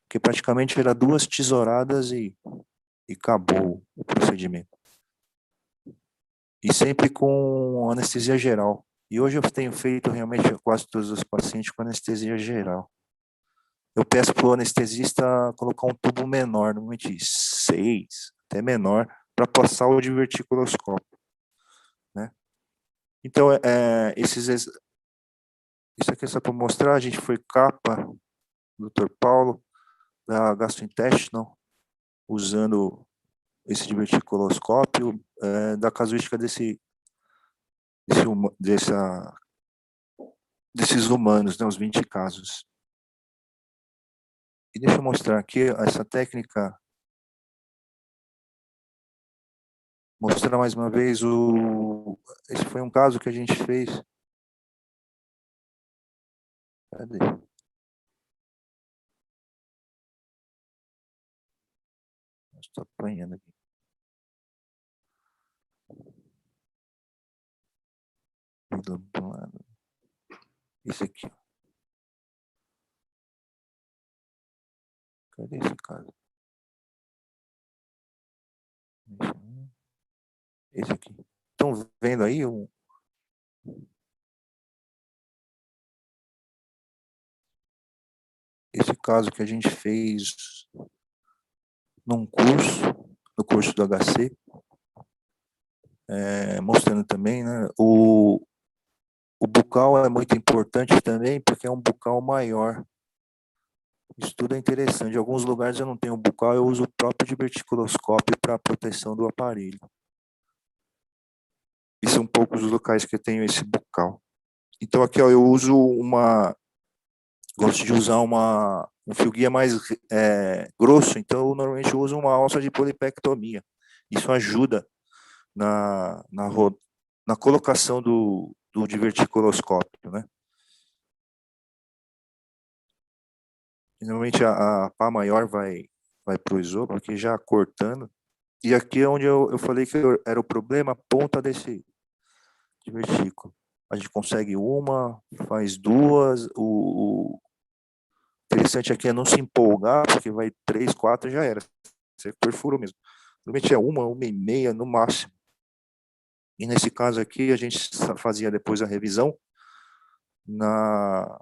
porque praticamente era 2 tesouradas e acabou o procedimento. E sempre com anestesia geral. E hoje eu tenho feito realmente quase todos os pacientes com anestesia geral. Eu peço para o anestesista colocar um tubo menor, normalmente 6, até menor, para passar o diverticuloscópio, né? Então, isso aqui é só para mostrar, a gente foi capa do Dr. Paulo, da gastrointestinal, usando esse diverticuloscópio, da casuística desses humanos, né, os 20 casos. E deixa eu mostrar aqui essa técnica, mostrar mais uma vez esse foi um caso que a gente fez. Cadê? Estou apanhando aqui. Esse aqui. Cadê esse caso? Esse aqui. Estão vendo aí esse caso que a gente fez no curso do HC, mostrando também, né, o bucal é muito importante também, porque é um bucal maior. Isso tudo é interessante. Em alguns lugares eu não tenho bucal, eu uso o próprio diverticuloscópio para proteção do aparelho. E são poucos os locais que eu tenho esse bucal. Então aqui, ó, eu uso gosto de usar um fio guia mais grosso, então eu normalmente uso uma alça de polipectomia. Isso ajuda na colocação do diverticuloscópio, né? Normalmente a pá maior vai para o isopor, aqui já cortando. E aqui é onde eu falei que era o problema, a ponta desse divertículo. A gente consegue uma, faz duas. O interessante aqui é não se empolgar, porque vai 3, 4 já era. Você perfurou mesmo. Normalmente é uma e meia no máximo. E nesse caso aqui, a gente fazia depois a revisão na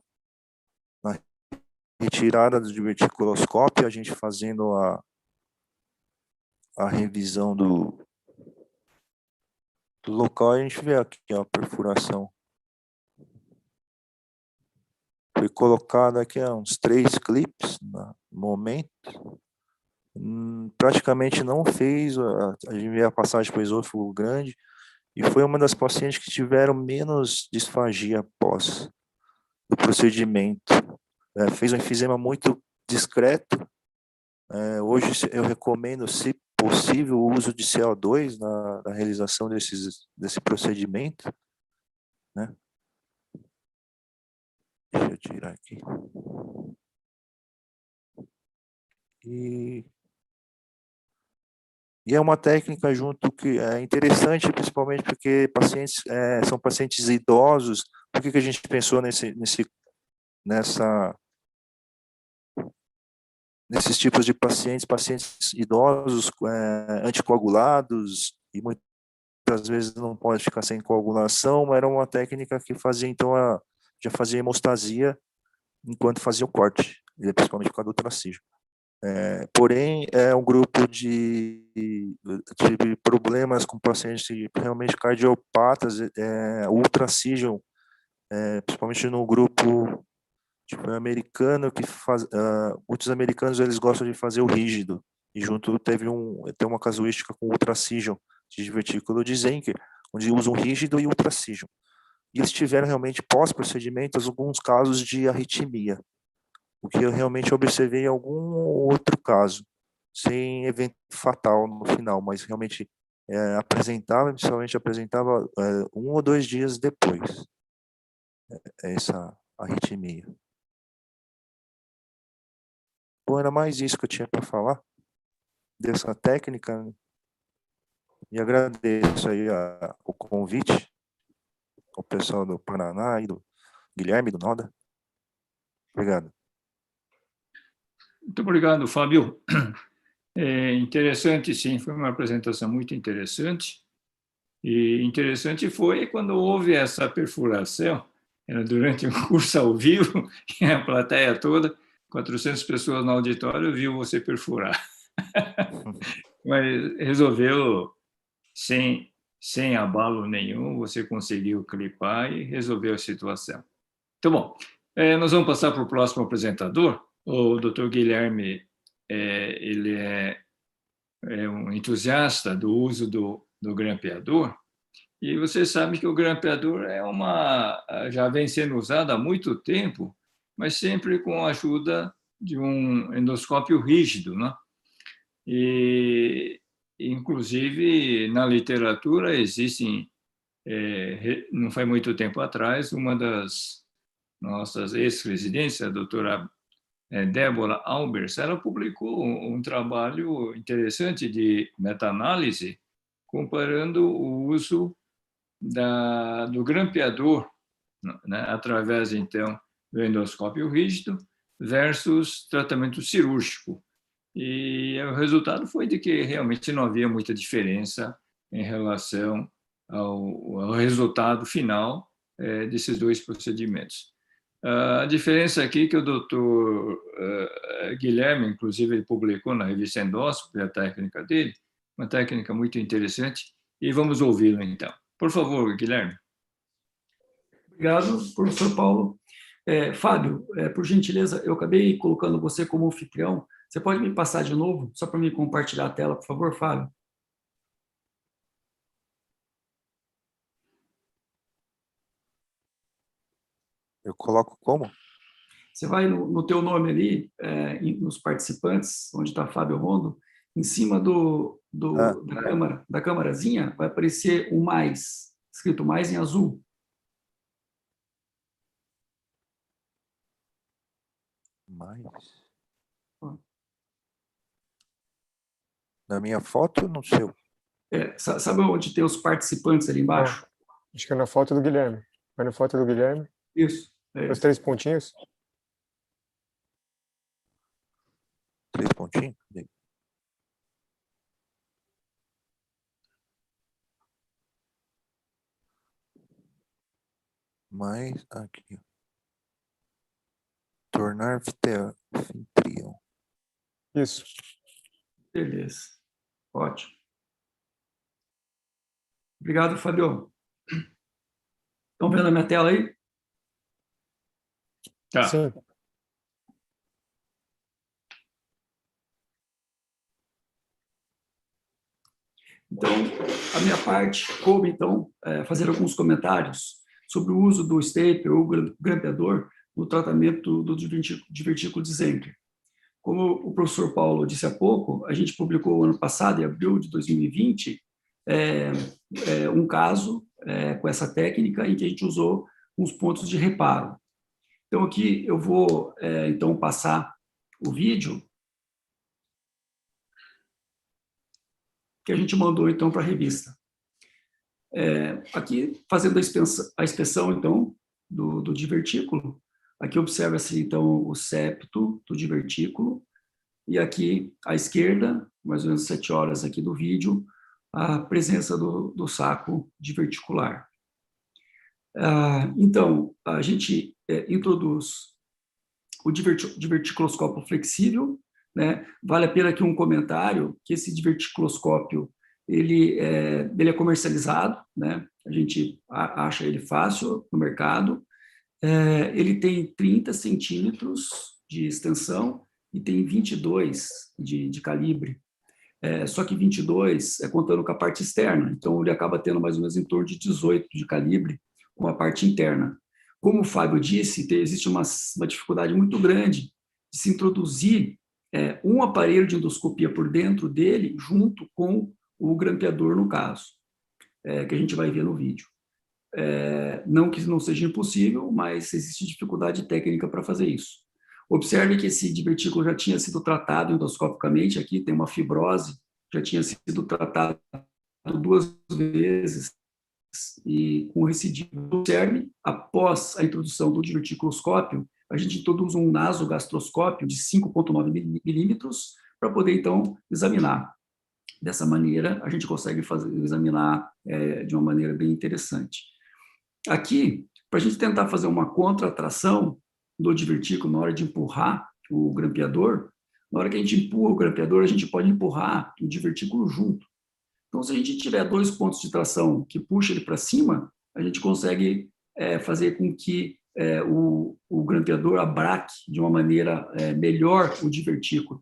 retirada do diverticuloscópio, a gente fazendo a revisão do local, a gente vê aqui ó, a perfuração. Foi colocado aqui uns 3 clipes no momento. Praticamente não fez, a gente vê a passagem para o esôfago grande, e foi uma das pacientes que tiveram menos disfagia após o procedimento. Fez um enfisema muito discreto. Hoje eu recomendo, se possível, o uso de CO2 na realização desse procedimento, né? Deixa eu tirar aqui. E é uma técnica junto que é interessante, principalmente porque pacientes são pacientes idosos. Por que a gente pensou nesses tipos de pacientes idosos, anticoagulados, e muitas vezes não pode ficar sem coagulação, era uma técnica que fazia, então, já fazia hemostasia enquanto fazia o corte, principalmente por causa do tracígio. Porém, é um grupo de problemas com pacientes realmente cardiopatas, ultracígio, principalmente no grupo tipo americano, que muitos americanos eles gostam de fazer o rígido, e junto tem uma casuística com ultracígio de divertículo de Zenker, onde usam rígido e ultracígio. E eles tiveram realmente pós-procedimentos alguns casos de arritmia, o que eu realmente observei em algum outro caso, sem evento fatal no final, mas realmente principalmente apresentava 1 ou 2 dias depois, essa arritmia. Bom, era mais isso que eu tinha para falar dessa técnica, e agradeço aí o convite ao pessoal do Paraná e do Guilherme, do Noda. Obrigado. Muito obrigado, Fábio. Interessante, sim, foi uma apresentação muito interessante. E interessante foi quando houve essa perfuração, era durante um curso ao vivo, e a plateia toda, 400 pessoas no auditório, viu você perfurar. Mas resolveu, sem abalo nenhum, você conseguiu clipar e resolveu a situação. Então, bom, nós vamos passar para o próximo apresentador. O Dr. Guilherme, ele é um entusiasta do uso do grampeador, e você sabe que o grampeador já vem sendo usado há muito tempo, mas sempre com a ajuda de um endoscópio rígido, né? E, inclusive, na literatura existem, não faz muito tempo atrás, uma das nossas ex-residentes, a doutora Débora Albers, ela publicou um trabalho interessante de meta-análise comparando o uso do grampeador, né, através, então, do endoscópio rígido versus tratamento cirúrgico. E o resultado foi de que realmente não havia muita diferença em relação ao resultado final desses 2 procedimentos. A diferença aqui que o doutor Guilherme, inclusive, ele publicou na revista Endóscopio, a técnica dele, uma técnica muito interessante, e vamos ouvi-lo então. Por favor, Guilherme. Obrigado, professor Paulo. Fábio, por gentileza, eu acabei colocando você como anfitrião. Você pode me passar de novo, só para me compartilhar a tela, por favor, Fábio? Eu coloco como? Você vai no teu nome ali, nos participantes, onde está Fábio Rondo, em cima da câmarazinha, vai aparecer o mais, escrito mais em azul. Mais. Na minha foto ou no seu? Sabe onde tem os participantes ali embaixo? Acho que é na foto do Guilherme. Vai na foto do Guilherme. Isso. Os 3 pontinhos. 3 pontinhos? Mais aqui. Tornar anfitrião. Isso. Beleza. Ótimo. Obrigado, Fabio. Estão vendo a minha tela aí? Tá. Sim. Então, a minha parte coube, então, fazer alguns comentários sobre o uso do stapler ou grampeador no tratamento do divertículo de Zenker. Como o professor Paulo disse há pouco, a gente publicou ano passado, em abril de 2020, um caso com essa técnica em que a gente usou uns pontos de reparo. Então, aqui eu vou, então, passar o vídeo que a gente mandou, então, para a revista. Aqui, fazendo a inspeção, então, do divertículo, aqui observa-se, então, o septo do divertículo, e aqui, à esquerda, mais ou menos 7 horas aqui do vídeo, a presença do saco diverticular. Então, a gente introduz o diverticuloscópio flexível, né? Vale a pena aqui um comentário, que esse diverticuloscópio, ele é comercializado, né? A gente acha ele fácil no mercado. Ele tem 30 centímetros de extensão e tem 22 de calibre. Só que 22 contando com a parte externa, então ele acaba tendo mais ou menos em torno de 18 de calibre com a parte interna. Como o Fábio disse, existe uma dificuldade muito grande de se introduzir um aparelho de endoscopia por dentro dele, junto com o grampeador, no caso, que a gente vai ver no vídeo. Não que não seja impossível, mas existe dificuldade técnica para fazer isso. Observe que esse divertículo já tinha sido tratado endoscopicamente, aqui tem uma fibrose, já tinha sido tratado 2 vezes e com recidiva. Observe, após a introdução do diverticuloscópio, a gente introduz um nasogastroscópio de 5,9 milímetros para poder, então, examinar. Dessa maneira, a gente consegue examinar de uma maneira bem interessante. Aqui, para a gente tentar fazer uma contratração do divertículo na hora de empurrar o grampeador, na hora que a gente empurra o grampeador, a gente pode empurrar o divertículo junto. Então, se a gente tiver 2 pontos de tração que puxa ele para cima, a gente consegue fazer com que o grampeador abraque de uma maneira melhor o divertículo.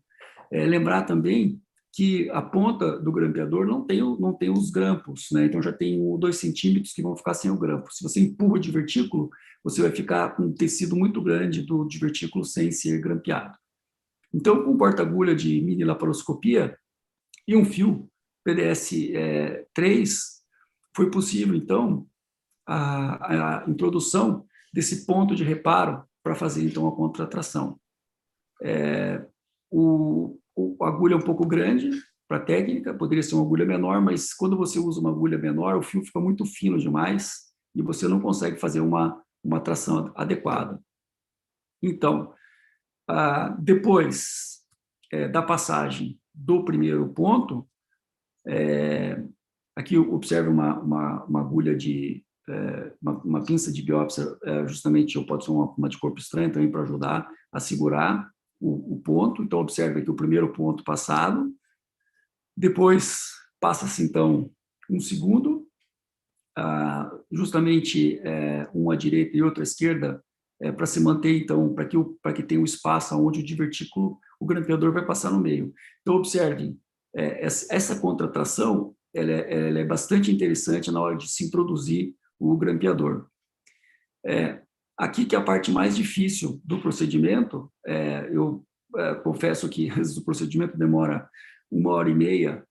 Lembrar também que a ponta do grampeador não tem os grampos, né? Então já tem 2 centímetros que vão ficar sem o grampo. Se você empurra o divertículo, você vai ficar com um tecido muito grande do divertículo sem ser grampeado. Então, com porta-agulha de mini laparoscopia e um fio PDS 3, foi possível, então, a introdução desse ponto de reparo para fazer, então, a contratração. A agulha é um pouco grande para a técnica, poderia ser uma agulha menor, mas quando você usa uma agulha menor, o fio fica muito fino demais e você não consegue fazer uma tração adequada. Então, depois da passagem do primeiro ponto, aqui observe uma agulha uma pinça de biópsia, justamente, ou pode ser uma de corpo estranho também, para ajudar a segurar o ponto. Então, observe aqui o primeiro ponto passado, depois passa-se, então, um segundo, justamente um à direita e outro à esquerda, para se manter, então, para que tenha um espaço onde o divertículo, o grampeador vai passar no meio. Então, observe, essa contratração ela é bastante interessante na hora de se introduzir o grampeador. Aqui que é a parte mais difícil do procedimento, eu confesso que às vezes o procedimento demora 1h30,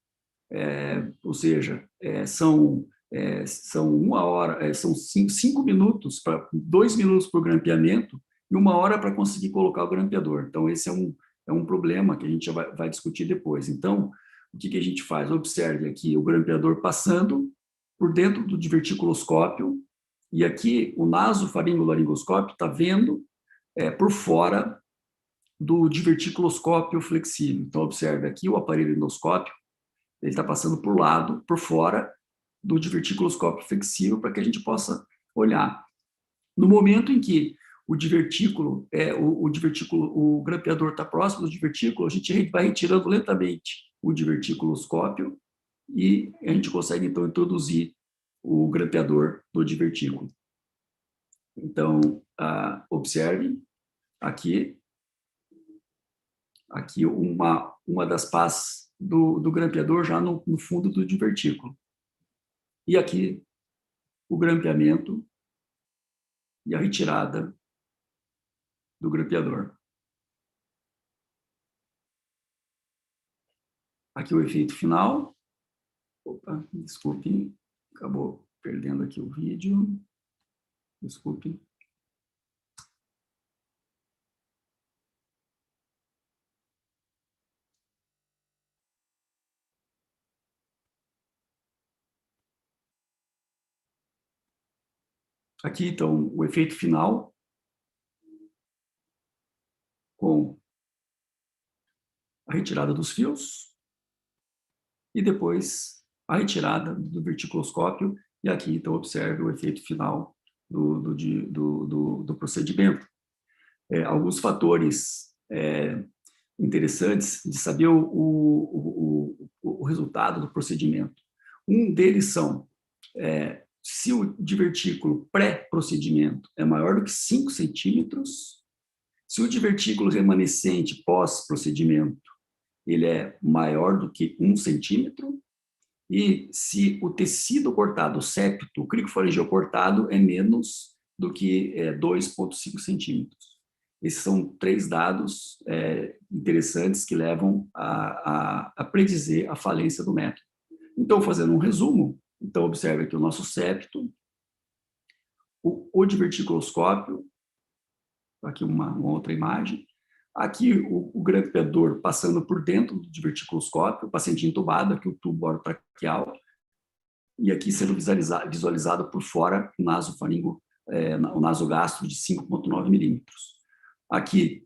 ou seja, são 1 hora, são 5 minutos, 2 minutos para o grampeamento e 1 hora para conseguir colocar o grampeador. Então, esse é um problema que a gente vai discutir depois. Então, o que a gente faz? Observe aqui o grampeador passando por dentro do diverticuloscópio, e aqui o nasofaringolaringoscópio está vendo por fora do diverticuloscópio flexível. Então, observe aqui o aparelho endoscópio, ele está passando por fora do diverticuloscópio flexível para que a gente possa olhar. No momento em que o grampeador está próximo do divertículo, a gente vai retirando lentamente o diverticuloscópio e a gente consegue, então, introduzir o grampeador no divertículo. Então, observe aqui uma das pás do grampeador já no fundo do divertículo. E aqui o grampeamento e a retirada do grampeador. Aqui o efeito final. Opa, desculpe, acabou perdendo aqui o vídeo. Desculpe. Aqui, então, o efeito final, com a retirada dos fios, e depois a retirada do verticuloscópio, e aqui, então, observe o efeito final do procedimento. Alguns fatores interessantes de saber o resultado do procedimento. Um deles são, se o divertículo pré-procedimento é maior do que 5 centímetros, se o divertículo remanescente pós-procedimento ele é maior do que 1 centímetro, e se o tecido cortado, o septo, o cricofaringeu cortado, é menos do que 2,5 centímetros. Esses são 3 dados interessantes que levam a predizer a falência do método. Então, fazendo um resumo, então observe aqui o nosso septo, o diverticuloscópio, aqui uma outra imagem, aqui o grampeador passando por dentro do diverticuloscópio, o paciente entubado, aqui o tubo orotraqueal, e aqui sendo visualizado por fora o nasofaringo, o nasogastro de 5,9 milímetros. Aqui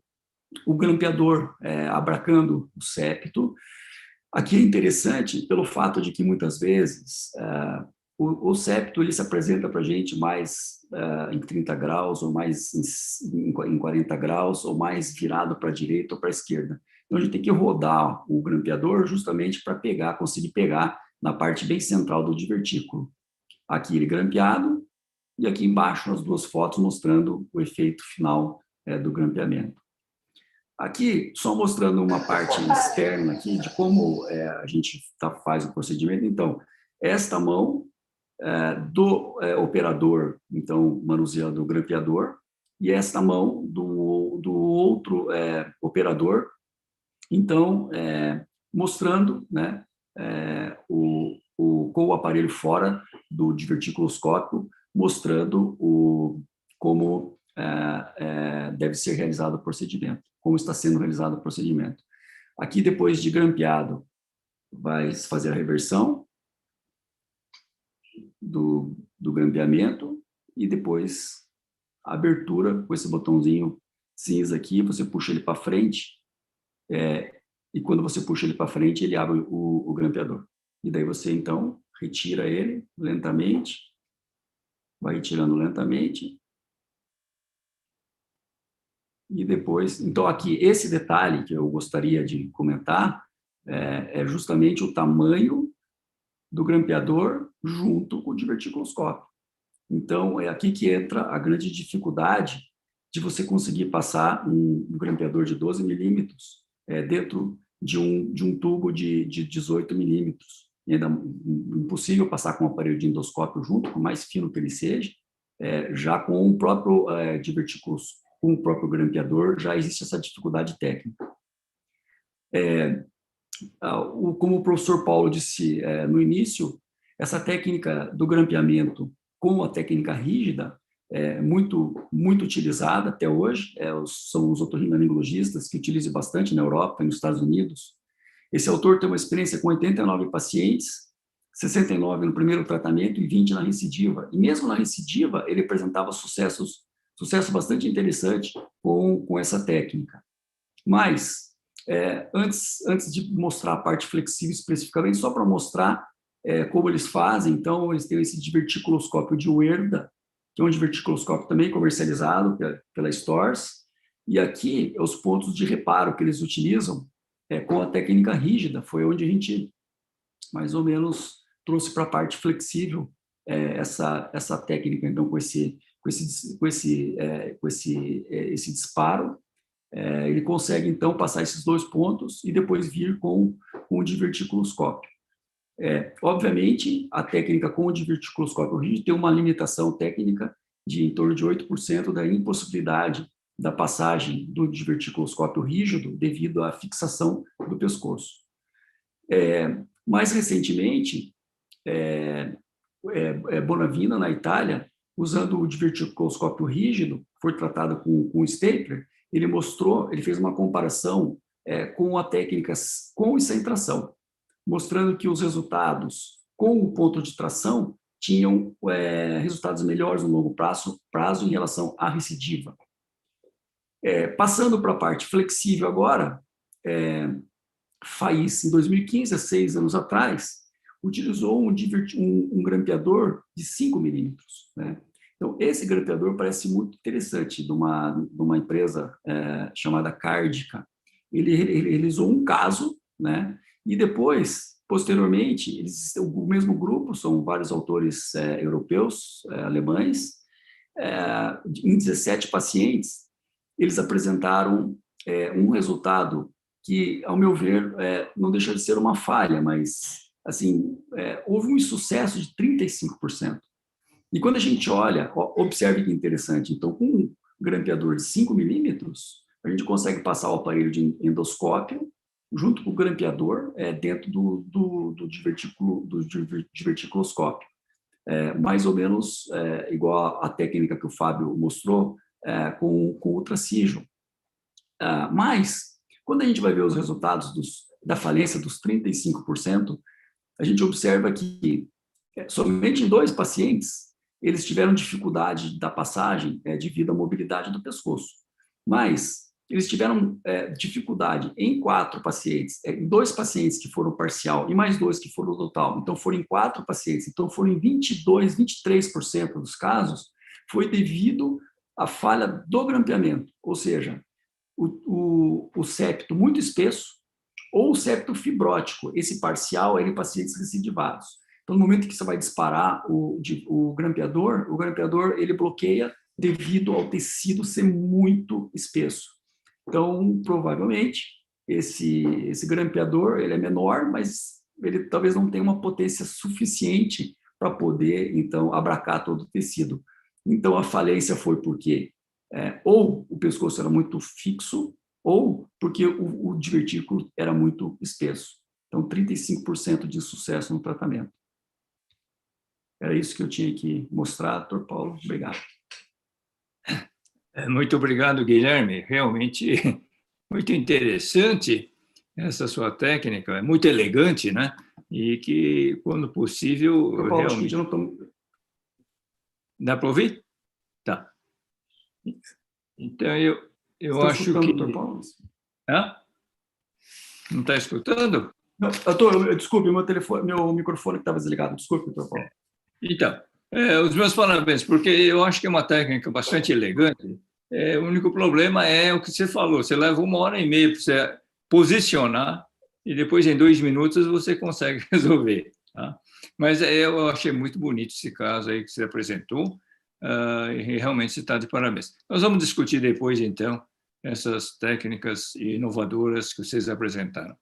o grampeador abracando o septo. Aqui é interessante pelo fato de que muitas vezes o septo ele se apresenta para a gente mais em 30 graus, ou mais em 40 graus, ou mais virado para a direita ou para a esquerda. Então, a gente tem que rodar o grampeador justamente para conseguir pegar na parte bem central do divertículo. Aqui ele grampeado, e aqui embaixo as 2 fotos mostrando o efeito final do grampeamento. Aqui, só mostrando uma parte externa aqui de como a gente faz o procedimento. Então, esta mão do operador, então, manuseando o grampeador, e esta mão do outro operador, então, mostrando, né, com o aparelho fora do diverticuloscópio, mostrando como deve ser realizado o procedimento, como está sendo realizado o procedimento. Aqui, depois de grampeado, vai fazer a reversão do grampeamento, e depois a abertura com esse botãozinho cinza aqui, você puxa ele para frente, e quando você puxa ele para frente, ele abre o grampeador. E daí você, então, retira ele lentamente, vai retirando lentamente, e depois... Então, aqui, esse detalhe que eu gostaria de comentar é justamente o tamanho do grampeador junto com o diverticuloscópio. Então, é aqui que entra a grande dificuldade de você conseguir passar um grampeador de 12 milímetros dentro de um tubo de 18 milímetros. E ainda impossível passar com o aparelho de endoscópio junto, por mais fino que ele seja, já com o próprio divertículos, com o próprio grampeador, já existe essa dificuldade técnica. Como o professor Paulo disse no início, essa técnica do grampeamento com a técnica rígida é muito utilizada até hoje, são os otorrinolaringologistas que utilizam bastante na Europa e nos Estados Unidos. Esse autor tem uma experiência com 89 pacientes, 69 no primeiro tratamento e 20 na recidiva. E mesmo na recidiva, ele apresentava sucesso bastante interessante com essa técnica. Mas, antes de mostrar a parte flexível especificamente, só para mostrar como eles fazem, então, eles têm esse diverticuloscópio de Werda, que é um diverticuloscópio também comercializado pela Stores, e aqui os pontos de reparo que eles utilizam com a técnica rígida, foi onde a gente, mais ou menos, trouxe para a parte flexível essa técnica, então, com esse disparo, ele consegue, então, passar esses 2 pontos e depois vir com o diverticuloscópio. Obviamente, a técnica com o diverticuloscópio rígido tem uma limitação técnica de em torno de 8% da impossibilidade da passagem do diverticuloscópio rígido devido à fixação do pescoço. Mais recentemente, Bonavina, na Itália, usando o diverticuloscópio rígido, foi tratado com stapler, ele fez uma comparação com a técnica com e sem tração, mostrando que os resultados com o ponto de tração tinham resultados melhores no longo prazo em relação à recidiva. Passando para a parte flexível agora, FAIS, em 2015, há 6 anos atrás, utilizou um grampeador de 5 milímetros, né? Então, esse grampeador parece muito interessante, de uma empresa chamada Cardica. Ele realizou um caso, né? E depois, posteriormente, o mesmo grupo, são vários autores europeus, alemães, em 17 pacientes, eles apresentaram um resultado que, ao meu ver, não deixa de ser uma falha, mas assim, houve um insucesso de 35%. E quando a gente olha, observe que interessante, então, com um grampeador de 5 milímetros, a gente consegue passar o aparelho de endoscópio junto com o grampeador dentro do diverticuloscópio. Mais ou menos igual a técnica que o Fábio mostrou com o ultracígio. Mas, quando a gente vai ver os resultados da falência dos 35%, a gente observa que somente em 2 pacientes eles tiveram dificuldade da passagem devido à mobilidade do pescoço. Mas eles tiveram dificuldade em 4 pacientes, em 2 pacientes que foram parcial e mais 2 que foram total. Então, foram em 4 pacientes. Então, foram em 22, 23% dos casos, foi devido à falha do grampeamento, ou seja, o septo muito espesso ou o septo fibrótico, esse parcial é em pacientes recidivados. Então, no momento que você vai disparar o grampeador ele bloqueia devido ao tecido ser muito espesso. Então, provavelmente, esse grampeador ele é menor, mas ele talvez não tenha uma potência suficiente para poder, então, abraçar todo o tecido. Então, a falência foi porque ou o pescoço era muito fixo, ou porque o divertículo era muito espesso. Então, 35% de sucesso no tratamento. Era isso que eu tinha que mostrar, doutor Paulo. Obrigado. Muito obrigado, Guilherme. Realmente muito interessante essa sua técnica, é muito elegante, né? E que, quando possível, Doutor Paulo, realmente... acho que já não estou... Dá para ouvir? Tá. Então, eu Estou acho escutando, que... doutor Paulo? Hã? Não está escutando? Não, desculpe, meu microfone estava desligado. Desculpe, doutor Paulo. Então, os meus parabéns, porque eu acho que é uma técnica bastante elegante. O único problema é o que você falou, você leva 1h30 para você posicionar e depois, em 2 minutos, você consegue resolver. Tá? Mas eu achei muito bonito esse caso aí que você apresentou, e realmente você está de parabéns. Nós vamos discutir depois, então, essas técnicas inovadoras que vocês apresentaram.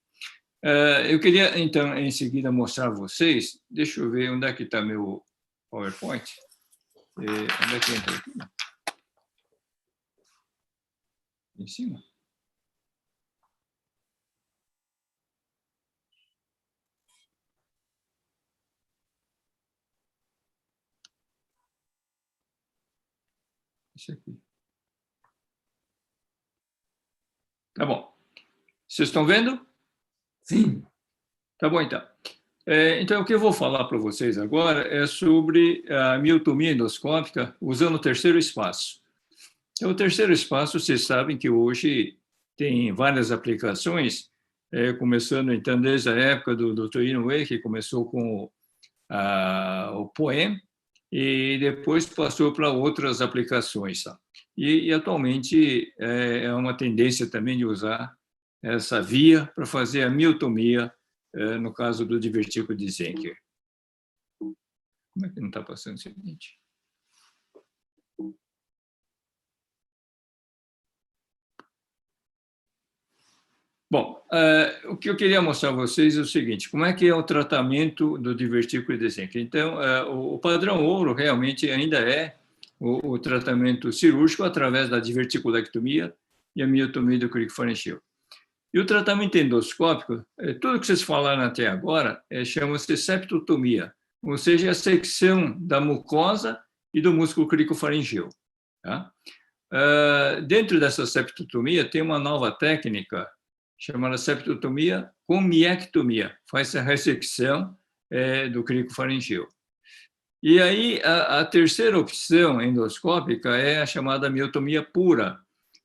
Eu queria, então, em seguida, mostrar a vocês, deixa eu ver onde é que está meu PowerPoint. Onde é que entra aqui? Em cima? Esse aqui. Tá bom. Vocês estão vendo? Sim. Tá bom, então. Então, o que eu vou falar para vocês agora é sobre a miotomia endoscópica usando o terceiro espaço. Então, o terceiro espaço, vocês sabem que hoje tem várias aplicações, começando então desde a época do Dr. Inoue, que começou com o POEM, e depois passou para outras aplicações. Tá? E atualmente é uma tendência também de usar essa via para fazer a miotomia, no caso do divertículo de Zenker. Como é que não está passando o seguinte? Bom, o que eu queria mostrar a vocês é o seguinte, como é que é o tratamento do divertículo de Zenker. Então, o padrão ouro realmente ainda é o tratamento cirúrgico através da diverticulectomia e a miotomia do cricofaringeu. E o tratamento endoscópico, tudo que vocês falaram até agora, chama-se septotomia, ou seja, a secção da mucosa e do músculo cricofaringeu. Tá? Dentro dessa septotomia, tem uma nova técnica chamada septotomia com miectomia, faz a ressecção do cricofaringeu. E aí, a terceira opção endoscópica é a chamada miotomia pura.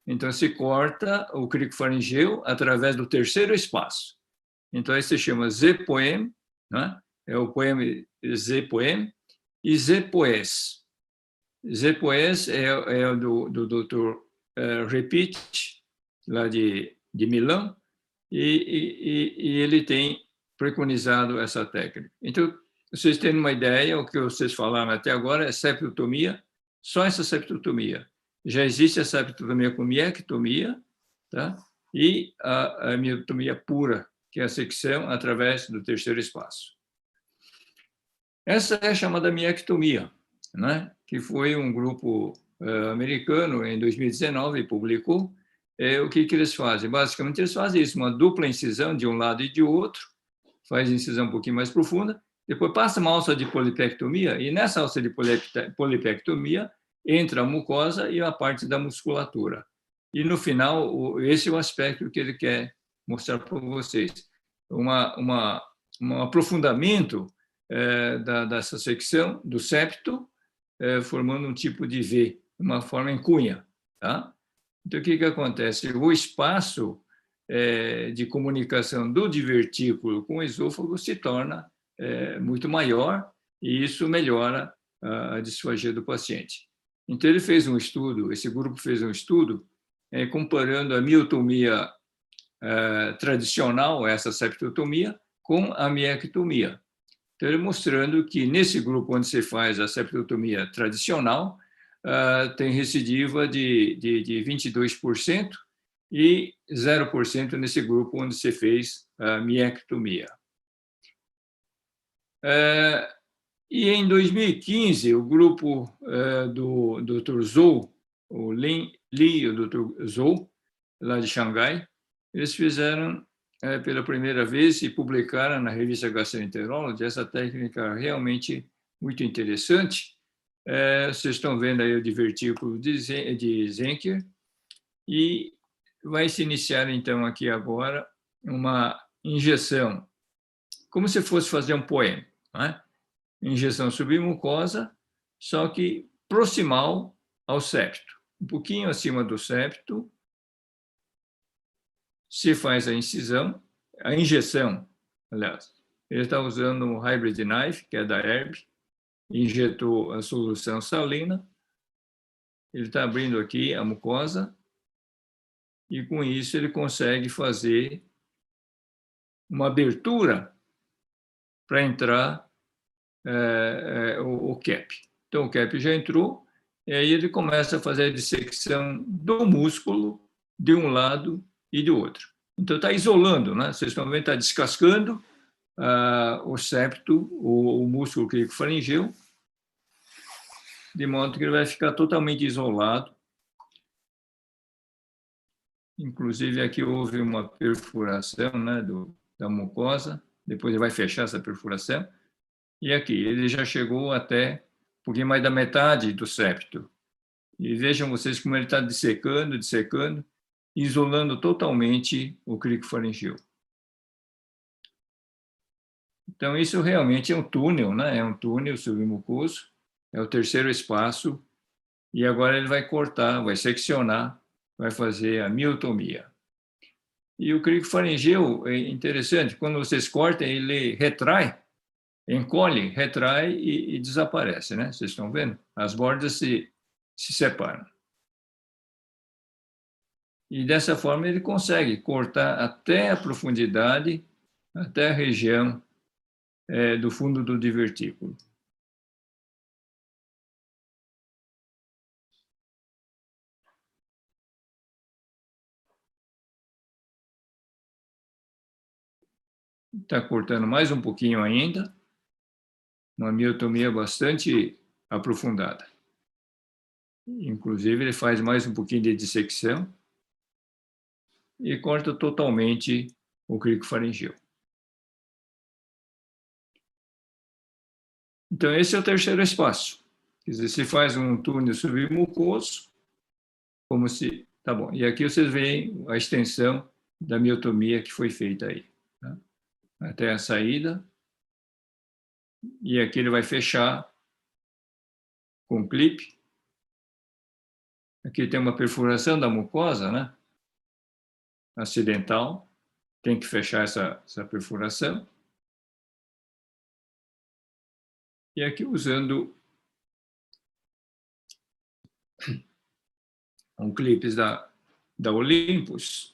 Então, se corta o cricofaringeu através do terceiro espaço. Então, aí se chama ZPOEM, né? É o poema ZPOEM e ZPOES. ZPOES é o do Dr. Repich, lá de Milão, e ele tem preconizado essa técnica. Então, vocês têm uma ideia, o que vocês falaram até agora é septotomia, só essa septotomia. Já existe a septotomia com miectomia, tá? E a miotomia pura, que é a secção através do terceiro espaço. Essa é a chamada miectomia, né? Que foi um grupo americano, em 2019, publicou. O que eles fazem? Basicamente, eles fazem isso, uma dupla incisão de um lado e de outro, faz incisão um pouquinho mais profunda, depois passa uma alça de polipectomia, e nessa alça de polipectomia entra a mucosa e a parte da musculatura. E, no final, esse é o aspecto que ele quer mostrar para vocês. Um aprofundamento dessa secção do septo, formando um tipo de V, uma forma em cunha. Tá? Então, o que acontece? O espaço de comunicação do divertículo com o esôfago se torna muito maior, e isso melhora a disfagia do paciente. Então, ele fez um estudo, esse grupo fez um estudo, comparando a miotomia tradicional, essa septotomia, com a miectomia. Então, ele mostrando que nesse grupo onde se faz a septotomia tradicional, tem recidiva de 22% e 0% nesse grupo onde se fez a miectomia. E em 2015, o grupo do Dr. Zhou, o Li e o Dr. Zhou, lá de Xangai, eles fizeram pela primeira vez e publicaram na revista Gastroenterology essa técnica realmente muito interessante. Vocês estão vendo aí o divertículo de Zenker, e vai se iniciar, então, aqui agora, uma injeção, como se fosse fazer um POEM, né? Injeção submucosa, só que proximal ao septo, um pouquinho acima do septo, se faz a injeção, aliás, ele está usando um hybrid knife, que é da Herb, injetou a solução salina, ele está abrindo aqui a mucosa, e com isso ele consegue fazer uma abertura para entrar o CAP. Então, o CAP já entrou, e aí ele começa a fazer a dissecção do músculo de um lado e do outro. Então, está isolando, né? Vocês estão vendo, está descascando o septo, o músculo cricofaringeu, de modo que ele vai ficar totalmente isolado. Inclusive, aqui houve uma perfuração, né, da mucosa, depois ele vai fechar essa perfuração, e aqui ele já chegou até um pouquinho mais da metade do septo. E vejam vocês como ele está dissecando, isolando totalmente o cricofaringeu. Então, isso realmente é um túnel, né? É um túnel submucoso, é o terceiro espaço, e agora ele vai cortar, vai seccionar, vai fazer a miotomia. E o cricofaringeu é interessante, quando vocês cortam, ele retrai, encolhe, retrai e desaparece, né? Vocês estão vendo? As bordas se separam. E dessa forma ele consegue cortar até a profundidade, até a região do fundo do divertículo. Está cortando mais um pouquinho ainda, uma miotomia bastante aprofundada. Inclusive, ele faz mais um pouquinho de dissecção e corta totalmente o cricofaringeu. Então, esse é o terceiro espaço. Quer dizer, se faz um túnel submucoso, como se... Tá bom. E aqui vocês veem a extensão da miotomia que foi feita aí. Tá? Até a saída. E aqui ele vai fechar com clipe. Aqui tem uma perfuração da mucosa, né? Acidental. Tem que fechar essa perfuração. E aqui usando um clipe da Olympus,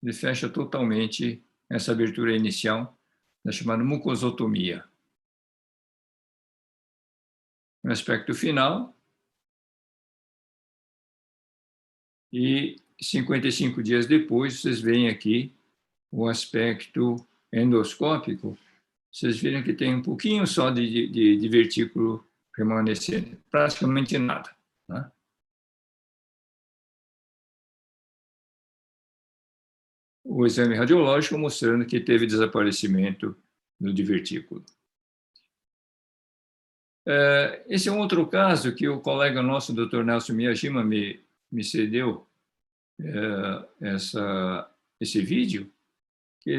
ele fecha totalmente essa abertura inicial, da chamada mucosotomia. No aspecto final, e 55 dias depois, vocês veem aqui o aspecto endoscópico, vocês viram que tem um pouquinho só de divertículo remanescente, praticamente nada. Né? O exame radiológico mostrando que teve desaparecimento do divertículo. Esse é um outro caso que o colega nosso, o Dr. Nelson Miyajima, me cedeu esse vídeo, que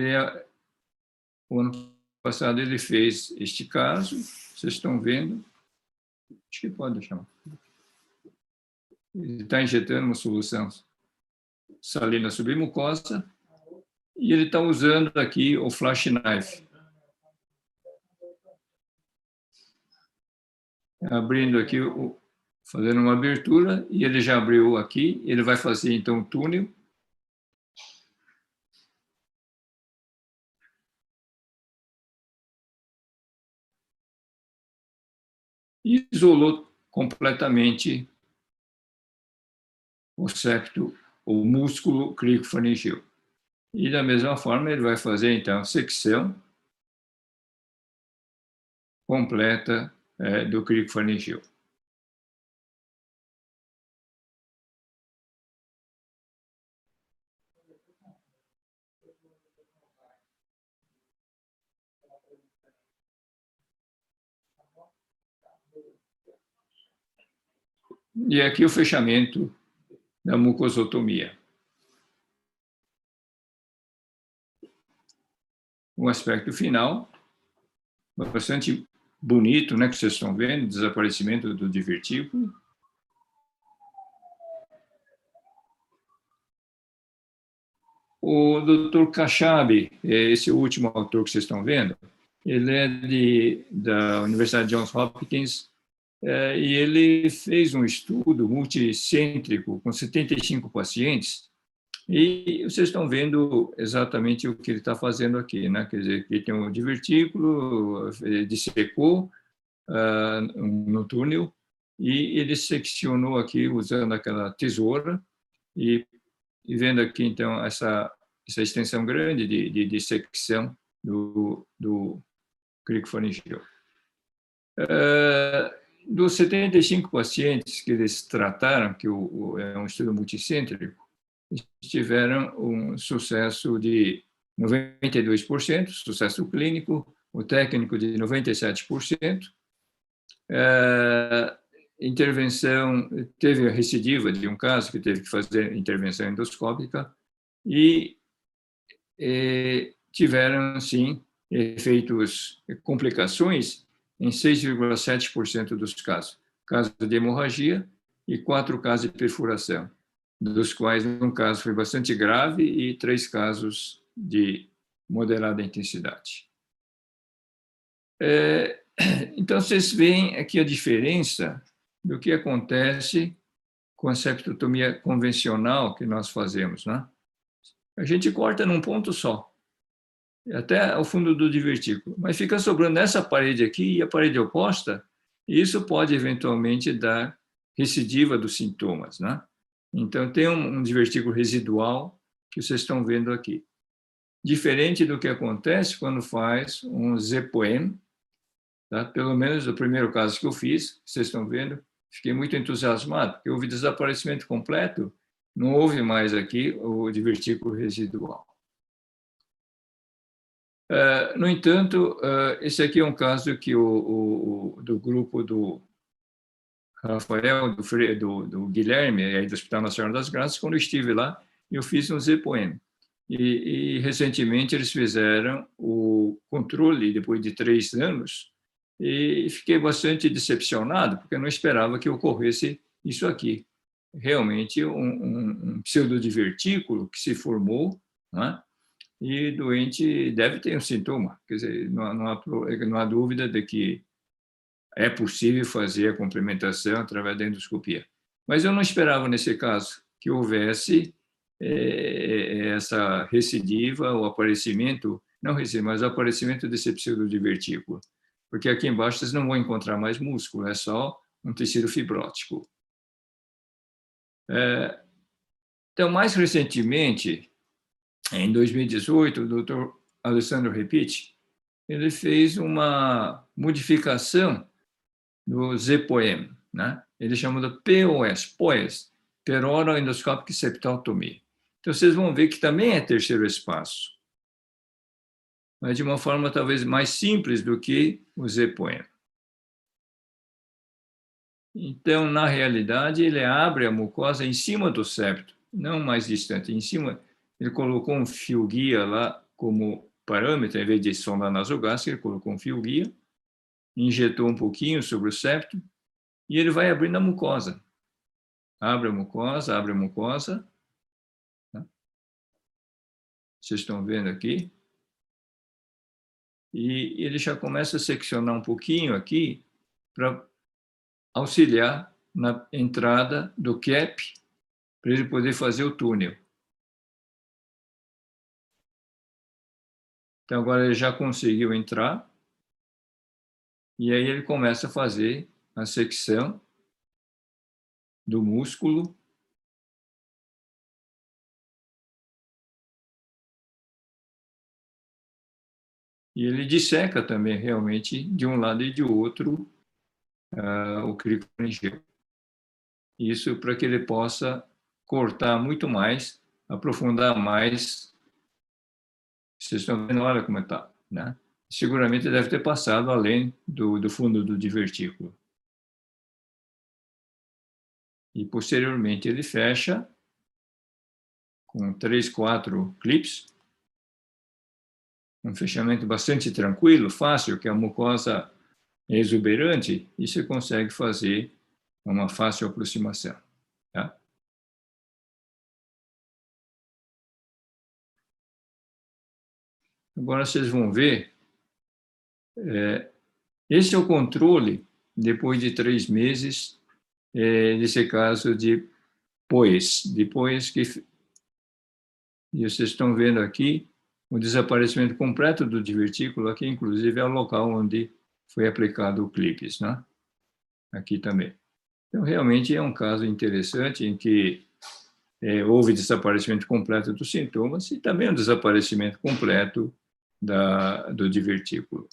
o ano passado ele fez este caso, vocês estão vendo, acho que pode deixar. Ele está injetando uma solução salina submucosa e ele está usando aqui o flash knife. Abrindo aqui, fazendo uma abertura, e ele já abriu aqui, ele vai fazer então o túnel. E isolou completamente o septo, o músculo cricofaringeu. E da mesma forma ele vai fazer então a secção completa do cricofaringeu. E aqui o fechamento da mucosotomia. O aspecto final, bastante bonito, né, que vocês estão vendo, desaparecimento do divertículo. O Dr. Kachabi, esse último autor que vocês estão vendo, ele é da Universidade Johns Hopkins, e ele fez um estudo multicêntrico com 75 pacientes, e vocês estão vendo exatamente o que ele está fazendo aqui, né? Quer dizer, que tem um divertículo, dissecou no túnel, e ele seccionou aqui usando aquela tesoura, e vendo aqui, então, essa extensão grande de dissecção do cricofaringeu. Dos 75 pacientes que eles trataram, que é um estudo multicêntrico, tiveram um sucesso de 92%, sucesso clínico, o técnico de 97%, intervenção, teve a recidiva de um caso que teve que fazer intervenção endoscópica e tiveram, sim, efeitos, complicações em 6,7% dos casos. Casos de hemorragia e 4 casos de perfuração, dos quais um caso foi bastante grave e 3 casos de moderada intensidade. Então, vocês veem aqui a diferença do que acontece com a septotomia convencional que nós fazemos, né? A gente corta num ponto só, até o fundo do divertículo, mas fica sobrando essa parede aqui e a parede oposta, e isso pode eventualmente dar recidiva dos sintomas, né? Então, tem um divertículo residual que vocês estão vendo aqui. Diferente do que acontece quando faz um ZPOEM, tá? Pelo menos o primeiro caso que eu fiz, vocês estão vendo, fiquei muito entusiasmado, porque houve desaparecimento completo, não houve mais aqui o divertículo residual. No entanto, esse aqui é um caso que do grupo do Rafael, do Guilherme, aí do Hospital Nacional das Graças, quando eu estive lá, eu fiz um ZPOEM. E recentemente eles fizeram o controle, depois de 3 anos, e fiquei bastante decepcionado, porque eu não esperava que ocorresse isso aqui. Realmente um pseudodivertículo que se formou, né? E o doente deve ter um sintoma. Quer dizer, não há dúvida de que é possível fazer a complementação através da endoscopia. Mas eu não esperava, nesse caso, que houvesse essa recidiva, o aparecimento, não recidiva, mas o aparecimento desse pseudodivertículo. Porque aqui embaixo vocês não vão encontrar mais músculo, é só um tecido fibrótico. Então, mais recentemente, em 2018, o Dr. Alessandro Repitti, ele fez uma modificação do ZPOEM, né? Ele chama de POS, Peroral Endoscopic Septotomia. Então, vocês vão ver que também é terceiro espaço, mas de uma forma talvez mais simples do que o ZPOEM. Então, na realidade, ele abre a mucosa em cima do septo, não mais distante, em cima. Ele colocou um fio-guia lá como parâmetro, em vez de sonda nasogástrica, ele colocou um fio-guia, injetou um pouquinho sobre o septo e ele vai abrindo a mucosa. Abre a mucosa, abre a mucosa. Vocês estão vendo aqui. E ele já começa a seccionar um pouquinho aqui para auxiliar na entrada do CAP, para ele poder fazer o túnel. Então, agora ele já conseguiu entrar, e aí ele começa a fazer a secção do músculo. E ele disseca também, realmente, de um lado e de outro, o crico faringeu. Isso para que ele possa cortar muito mais, aprofundar mais. Vocês estão vendo, olha como está, né? Seguramente deve ter passado além do fundo do divertículo. E, posteriormente, ele fecha com 3, 4 clips, um fechamento bastante tranquilo, fácil, que a mucosa é exuberante, e você consegue fazer uma fácil aproximação. Tá? Agora vocês vão ver, esse é o controle, depois de 3 meses, nesse caso de POES. Depois que e vocês estão vendo aqui o desaparecimento completo do divertículo, aqui inclusive é o local onde foi aplicado o clipes, né? Aqui também. Então, realmente é um caso interessante em que houve desaparecimento completo dos sintomas e também um desaparecimento completo do divertículo.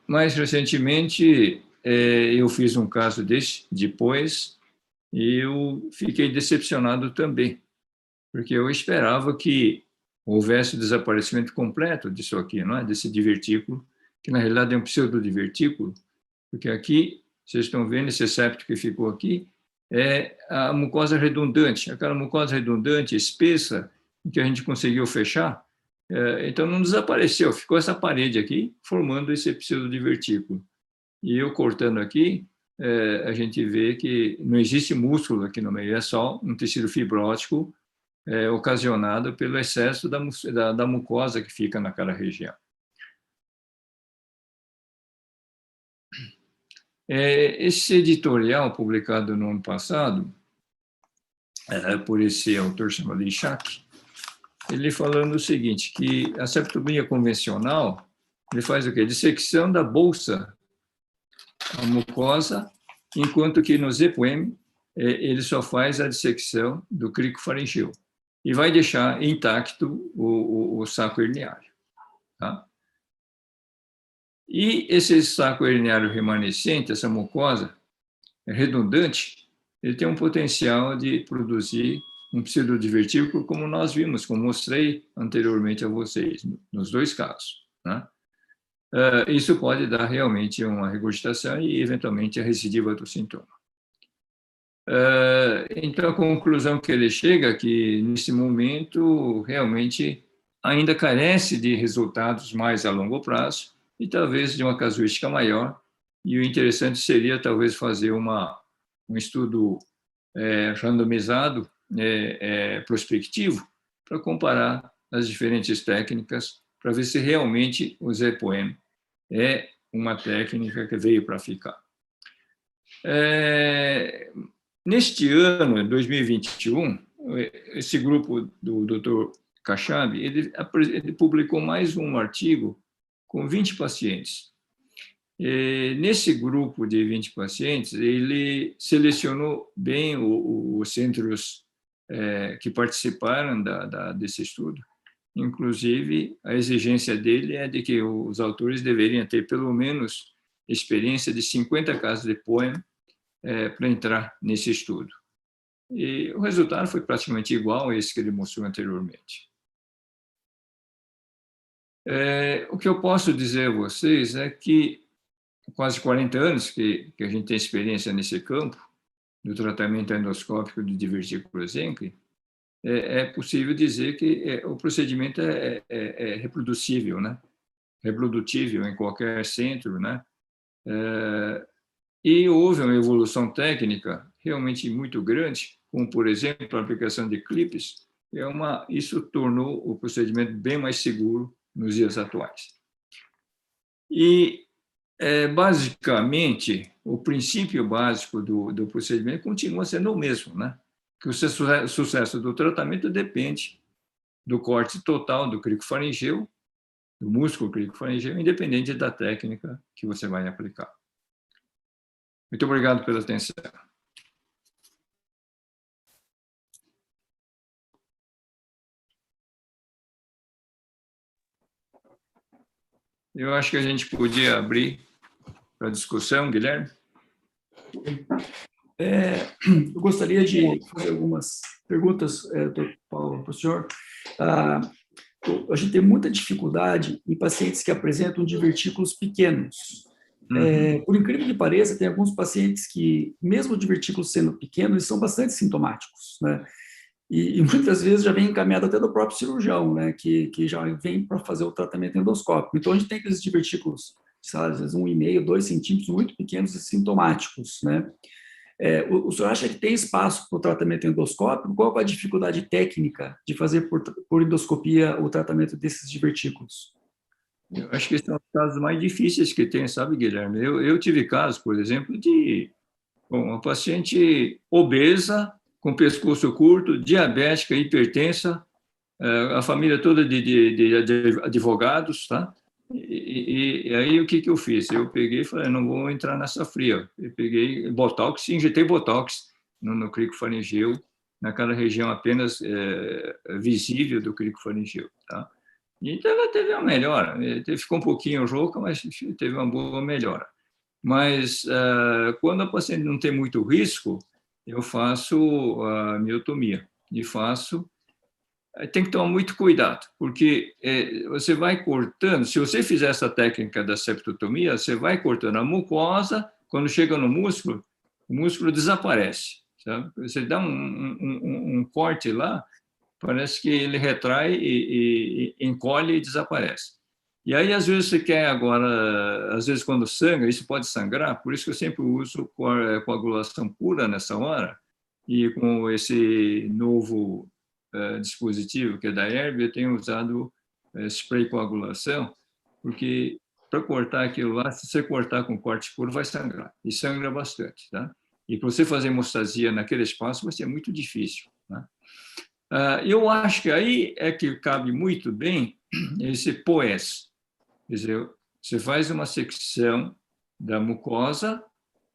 Mais recentemente, eu fiz um caso desse, depois, e eu fiquei decepcionado também, porque eu esperava que houvesse o desaparecimento completo disso aqui, não é? Desse divertículo, que na realidade é um pseudodivertículo, porque aqui, vocês estão vendo esse septo que ficou aqui, é a mucosa redundante. Aquela mucosa redundante, espessa, que a gente conseguiu fechar, então não desapareceu, ficou essa parede aqui, formando esse pseudodivertículo. E eu cortando aqui, a gente vê que não existe músculo aqui no meio, é só um tecido fibrótico ocasionado pelo excesso da mucosa que fica naquela região. Esse editorial, publicado no ano passado, por esse autor chamado Ishak, ele falando o seguinte, que a septomia convencional, ele faz o quê? Dissecção da bolsa, a mucosa, enquanto que no ZPOM, ele só faz a dissecção do crico faringeu e vai deixar intacto o saco herniário. Tá? E esse saco herniário remanescente, essa mucosa redundante, ele tem um potencial de produzir um pseudodivertículo, como nós vimos, como mostrei anteriormente a vocês, nos dois casos. Né? Isso pode dar realmente uma regurgitação e, eventualmente, a recidiva do sintoma. Então, a conclusão que ele chega é que, nesse momento, realmente ainda carece de resultados mais a longo prazo e talvez de uma casuística maior. E o interessante seria, talvez, fazer um estudo randomizado, prospectivo, para comparar as diferentes técnicas, para ver se realmente o ZPOM é uma técnica que veio para ficar. Neste ano, em 2021, esse grupo do Dr. Kachabi, ele publicou mais um artigo com 20 pacientes. Nesse grupo de 20 pacientes, ele selecionou bem os centros que participaram desse estudo. Inclusive, a exigência dele é de que os autores deveriam ter pelo menos experiência de 50 casos de POEM para entrar nesse estudo. E o resultado foi praticamente igual a esse que ele mostrou anteriormente. O que eu posso dizer a vocês é que quase 40 anos que a gente tem experiência nesse campo, do tratamento endoscópico de divertículos Encke, é possível dizer que o procedimento é reprodutível, né? Reprodutível em qualquer centro, né? E houve uma evolução técnica realmente muito grande, como, por exemplo, a aplicação de clipes, isso tornou o procedimento bem mais seguro nos dias atuais. E, basicamente, o princípio básico do procedimento continua sendo o mesmo, né? Que o sucesso do tratamento depende do corte total do crico faringeu, do músculo crico faringeu, independente da técnica que você vai aplicar. Muito obrigado pela atenção. Eu acho que a gente podia abrir para discussão, Guilherme. Eu gostaria de fazer algumas perguntas, doutor Paulo, para o senhor. A gente tem muita dificuldade em pacientes que apresentam divertículos pequenos. Por incrível que pareça, tem alguns pacientes que, mesmo divertículos sendo pequenos, eles são bastante sintomáticos, né? E muitas vezes já vem encaminhado até do próprio cirurgião, né? Que já vem para fazer o tratamento endoscópico. Então, a gente tem aqueles divertículos, sabe, às vezes 1,5, 2 centímetros, muito pequenos e sintomáticos, né? O senhor acha que tem espaço para o tratamento endoscópico? Qual é a dificuldade técnica de fazer por endoscopia o tratamento desses divertículos? Eu acho que são os casos mais difíceis que tem, sabe, Guilherme? Eu tive casos, por exemplo, de uma paciente obesa, com pescoço curto, diabética, hipertensa, a família toda de advogados, tá? E aí o que eu fiz? Eu peguei e falei, não vou entrar nessa fria. Eu peguei Botox, injetei Botox no crico faringeu, naquela região apenas visível do crico faringeu, tá? Então ela teve uma melhora, ficou um pouquinho rouca, mas teve uma boa melhora. Mas quando a paciente não tem muito risco, eu faço a miotomia e faço. Tem que tomar muito cuidado, porque você vai cortando, se você fizer essa técnica da septotomia, você vai cortando a mucosa, quando chega no músculo, o músculo desaparece, sabe? Você dá um corte lá, parece que ele retrai e encolhe e desaparece. E aí, às vezes, você quer agora, às vezes, quando sangra, isso pode sangrar, por isso que eu sempre uso coagulação pura nessa hora, e com esse novo dispositivo, que é da Herb, eu tenho usado spray coagulação, porque para cortar aquilo lá, se você cortar com corte puro, vai sangrar, e sangra bastante, tá? E para você fazer hemostasia naquele espaço vai ser muito difícil, né? Eu acho que aí é que cabe muito bem esse POES. Quer dizer, você faz uma secção da mucosa,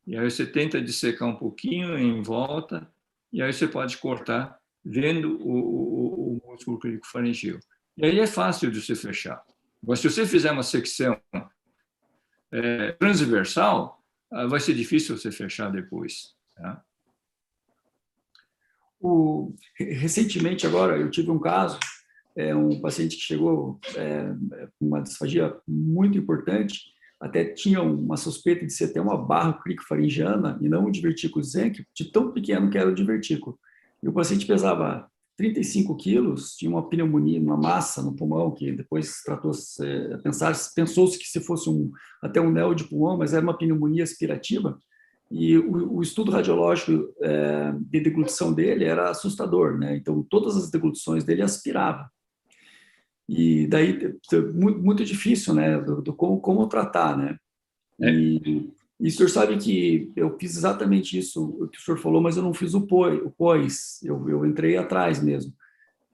e aí você tenta dissecar um pouquinho em volta, e aí você pode cortar vendo o músculo clínico-faringeu. E aí é fácil de você fechar. Mas se você fizer uma secção transversal, vai ser difícil você fechar depois, tá? Recentemente, agora, eu tive um caso, um paciente que chegou com uma disfagia muito importante, até tinha uma suspeita de ser até uma barra cricofaringiana e não um divertículo Zenck, de tão pequeno que era o divertículo. E o paciente pesava 35 quilos, tinha uma pneumonia, uma massa no pulmão, que depois pensou-se que se fosse até um neo de pulmão, mas era uma pneumonia aspirativa. E o estudo radiológico de deglutição dele era assustador, né? Então, todas as deglutições dele aspirava. E daí, muito difícil, né? Do como tratar, né? E o senhor sabe que eu fiz exatamente isso que o senhor falou, mas eu não fiz o POIS, eu entrei atrás mesmo.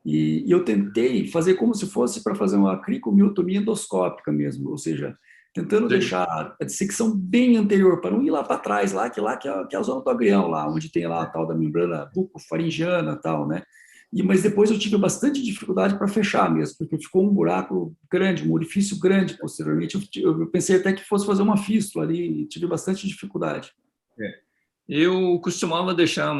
E eu tentei fazer como se fosse para fazer uma cricomiotomia endoscópica mesmo, ou seja, tentando deixar a dissecção bem anterior, para não ir lá para trás, que é a zona do agrião, lá, onde tem lá a tal da membrana bucofaringiana e tal, né? Mas depois eu tive bastante dificuldade para fechar mesmo, porque ficou um buraco grande, um orifício grande posteriormente. Eu pensei até que fosse fazer uma fístula ali, e tive bastante dificuldade. Eu costumava deixar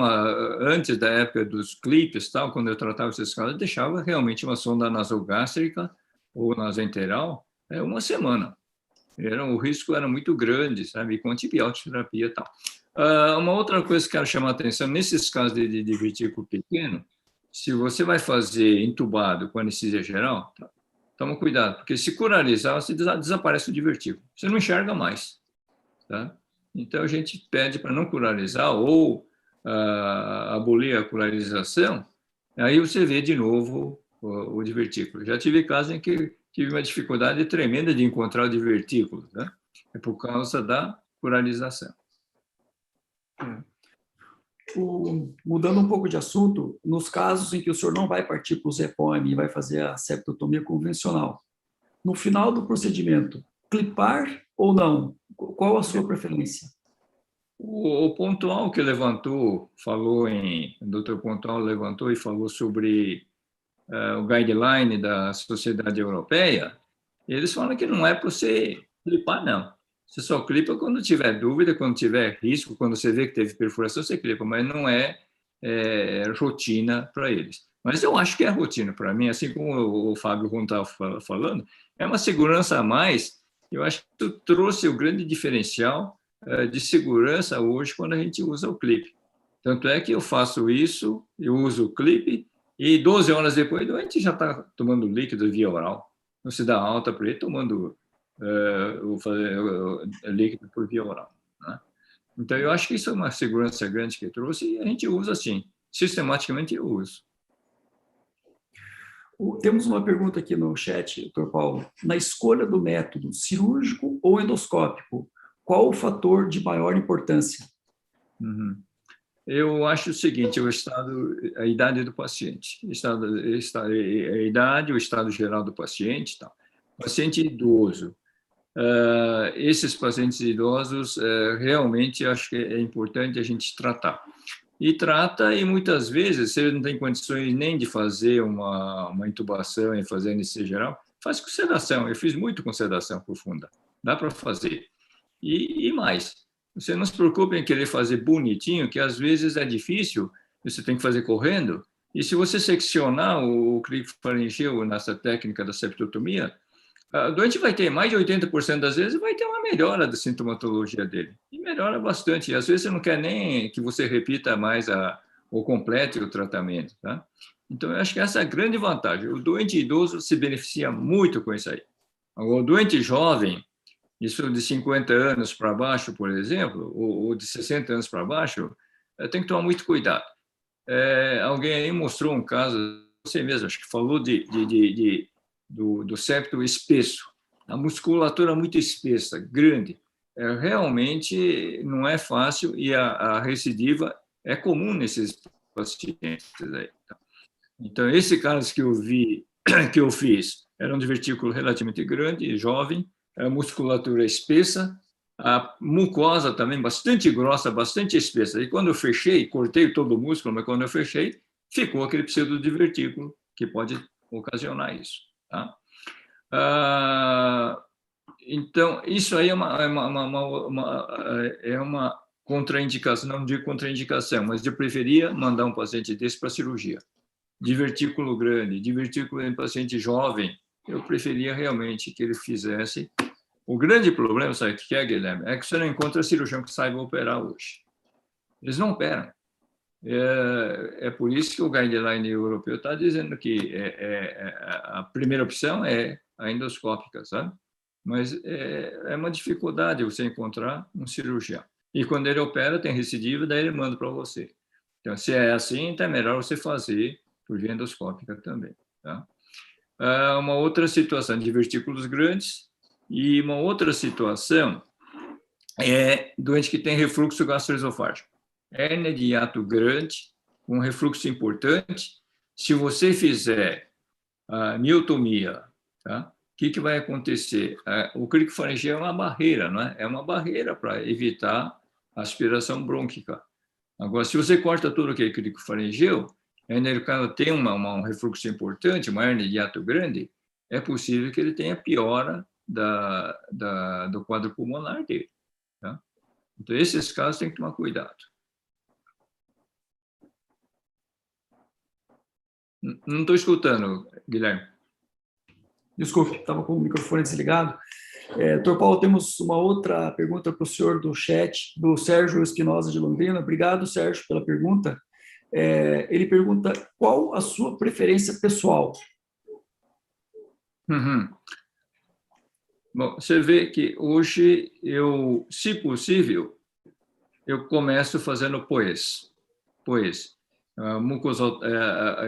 antes da época dos clipes, tal, quando eu tratava esses casos, eu deixava realmente uma sonda nasogástrica ou nasoenteral uma semana. O risco era muito grande, sabe, com antibiótico terapia e tal. Uma outra coisa que quero chamar a atenção, nesses casos de divertículo pequeno, se você vai fazer entubado com anestesia geral, toma cuidado, porque se curalizar, você desaparece o divertículo. Você não enxerga mais, tá? Então, a gente pede para não curalizar ou abolir a curalização, aí você vê de novo o divertículo. Já tive casos em que tive uma dificuldade tremenda de encontrar o divertículo, né? É por causa da curalização. Mudando um pouco de assunto, nos casos em que o senhor não vai partir para o ZEPOM e vai fazer a septotomia convencional, no final do procedimento, clipar ou não? Qual a sua preferência? O Pontual que levantou, o Dr. Pontual levantou e falou sobre o guideline da Sociedade Europeia. Eles falam que não é para você clipar, não. Você só clipa quando tiver dúvida, quando tiver risco, quando você vê que teve perfuração, você clipa, mas não é rotina para eles. Mas eu acho que é rotina para mim, assim como o Fábio estava falando, é uma segurança a mais. Eu acho que isso trouxe o grande diferencial de segurança hoje quando a gente usa o clipe. Tanto é que eu faço isso, eu uso o clipe, e 12 horas depois o doente já está tomando líquido via oral. Não se dá alta para ele tomando líquido por via oral, né? Então, eu acho que isso é uma segurança grande que trouxe e a gente usa assim. Sistematicamente eu uso. Temos uma pergunta aqui no chat, Dr. Paulo. Na escolha do método cirúrgico ou endoscópico, qual o fator de maior importância? Eu acho o seguinte, a idade do paciente, a idade, o estado geral do paciente, tal. Paciente idoso. Esses pacientes idosos, realmente, acho que é importante a gente tratar. E trata, e muitas vezes, se ele não tem condições nem de fazer uma intubação e fazer anestesia geral, faz com sedação. Eu fiz muito com sedação profunda. Dá para fazer. E mais, você não se preocupe em querer fazer bonitinho, que às vezes é difícil, você tem que fazer correndo. E se você seccionar o cricofaringeu nessa técnica da septotomia, o doente vai ter, mais de 80% das vezes, vai ter uma melhora da sintomatologia dele. E melhora bastante. E às vezes você não quer nem que você repita mais ou complete o tratamento, tá? Então, eu acho que essa é a grande vantagem. O doente idoso se beneficia muito com isso aí. Agora, o doente jovem, isso de 50 anos para baixo, por exemplo, ou de 60 anos para baixo, tem que tomar muito cuidado. Alguém aí mostrou um caso, você mesmo, acho que falou do septo espesso. A musculatura muito espessa, grande. Realmente não é fácil e a recidiva é comum nesses pacientes aí. Então, esse caso que eu fiz, era um divertículo relativamente grande, jovem, a musculatura espessa, a mucosa também bastante grossa, bastante espessa. E quando eu fechei, cortei todo o músculo, mas quando eu fechei, ficou aquele pseudodivertículo que pode ocasionar isso. Tá? Então, isso aí é uma contraindicação, não digo contraindicação, mas eu preferia mandar um paciente desse para cirurgia. Divertículo grande, divertículo em paciente jovem, eu preferia realmente que ele fizesse. O grande problema, sabe o que é, Guilherme? É que você não encontra cirurgião que saiba operar hoje. Eles não operam. É por isso que o guideline europeu está dizendo que a primeira opção é a endoscópica, sabe? Mas é uma dificuldade você encontrar um cirurgião. E quando ele opera, tem recidiva, daí ele manda para você. Então, se é assim, então é melhor você fazer por via endoscópica também. Tá? Uma outra situação de divertículos grandes e uma outra situação é doente que tem refluxo gastroesofágico. Hérnia de hiato grande, com refluxo importante. Se você fizer a miotomia, tá? O que vai acontecer? O cricofaringeu é uma barreira, não é? É uma barreira para evitar a aspiração brônquica. Agora, se você corta todo aquele cricofaringeu, o cara tem um refluxo importante, uma hérnia de hiato grande, é possível que ele tenha piora do quadro pulmonar dele. Tá? Então, esses casos tem que tomar cuidado. Não estou escutando, Guilherme. Desculpe, estava com o microfone desligado. Dr. Paulo, temos uma outra pergunta para o senhor do chat, do Sérgio Espinosa de Londrina. Obrigado, Sérgio, pela pergunta. Ele pergunta qual a sua preferência pessoal. Bom, você vê que hoje eu, se possível, eu começo fazendo poes.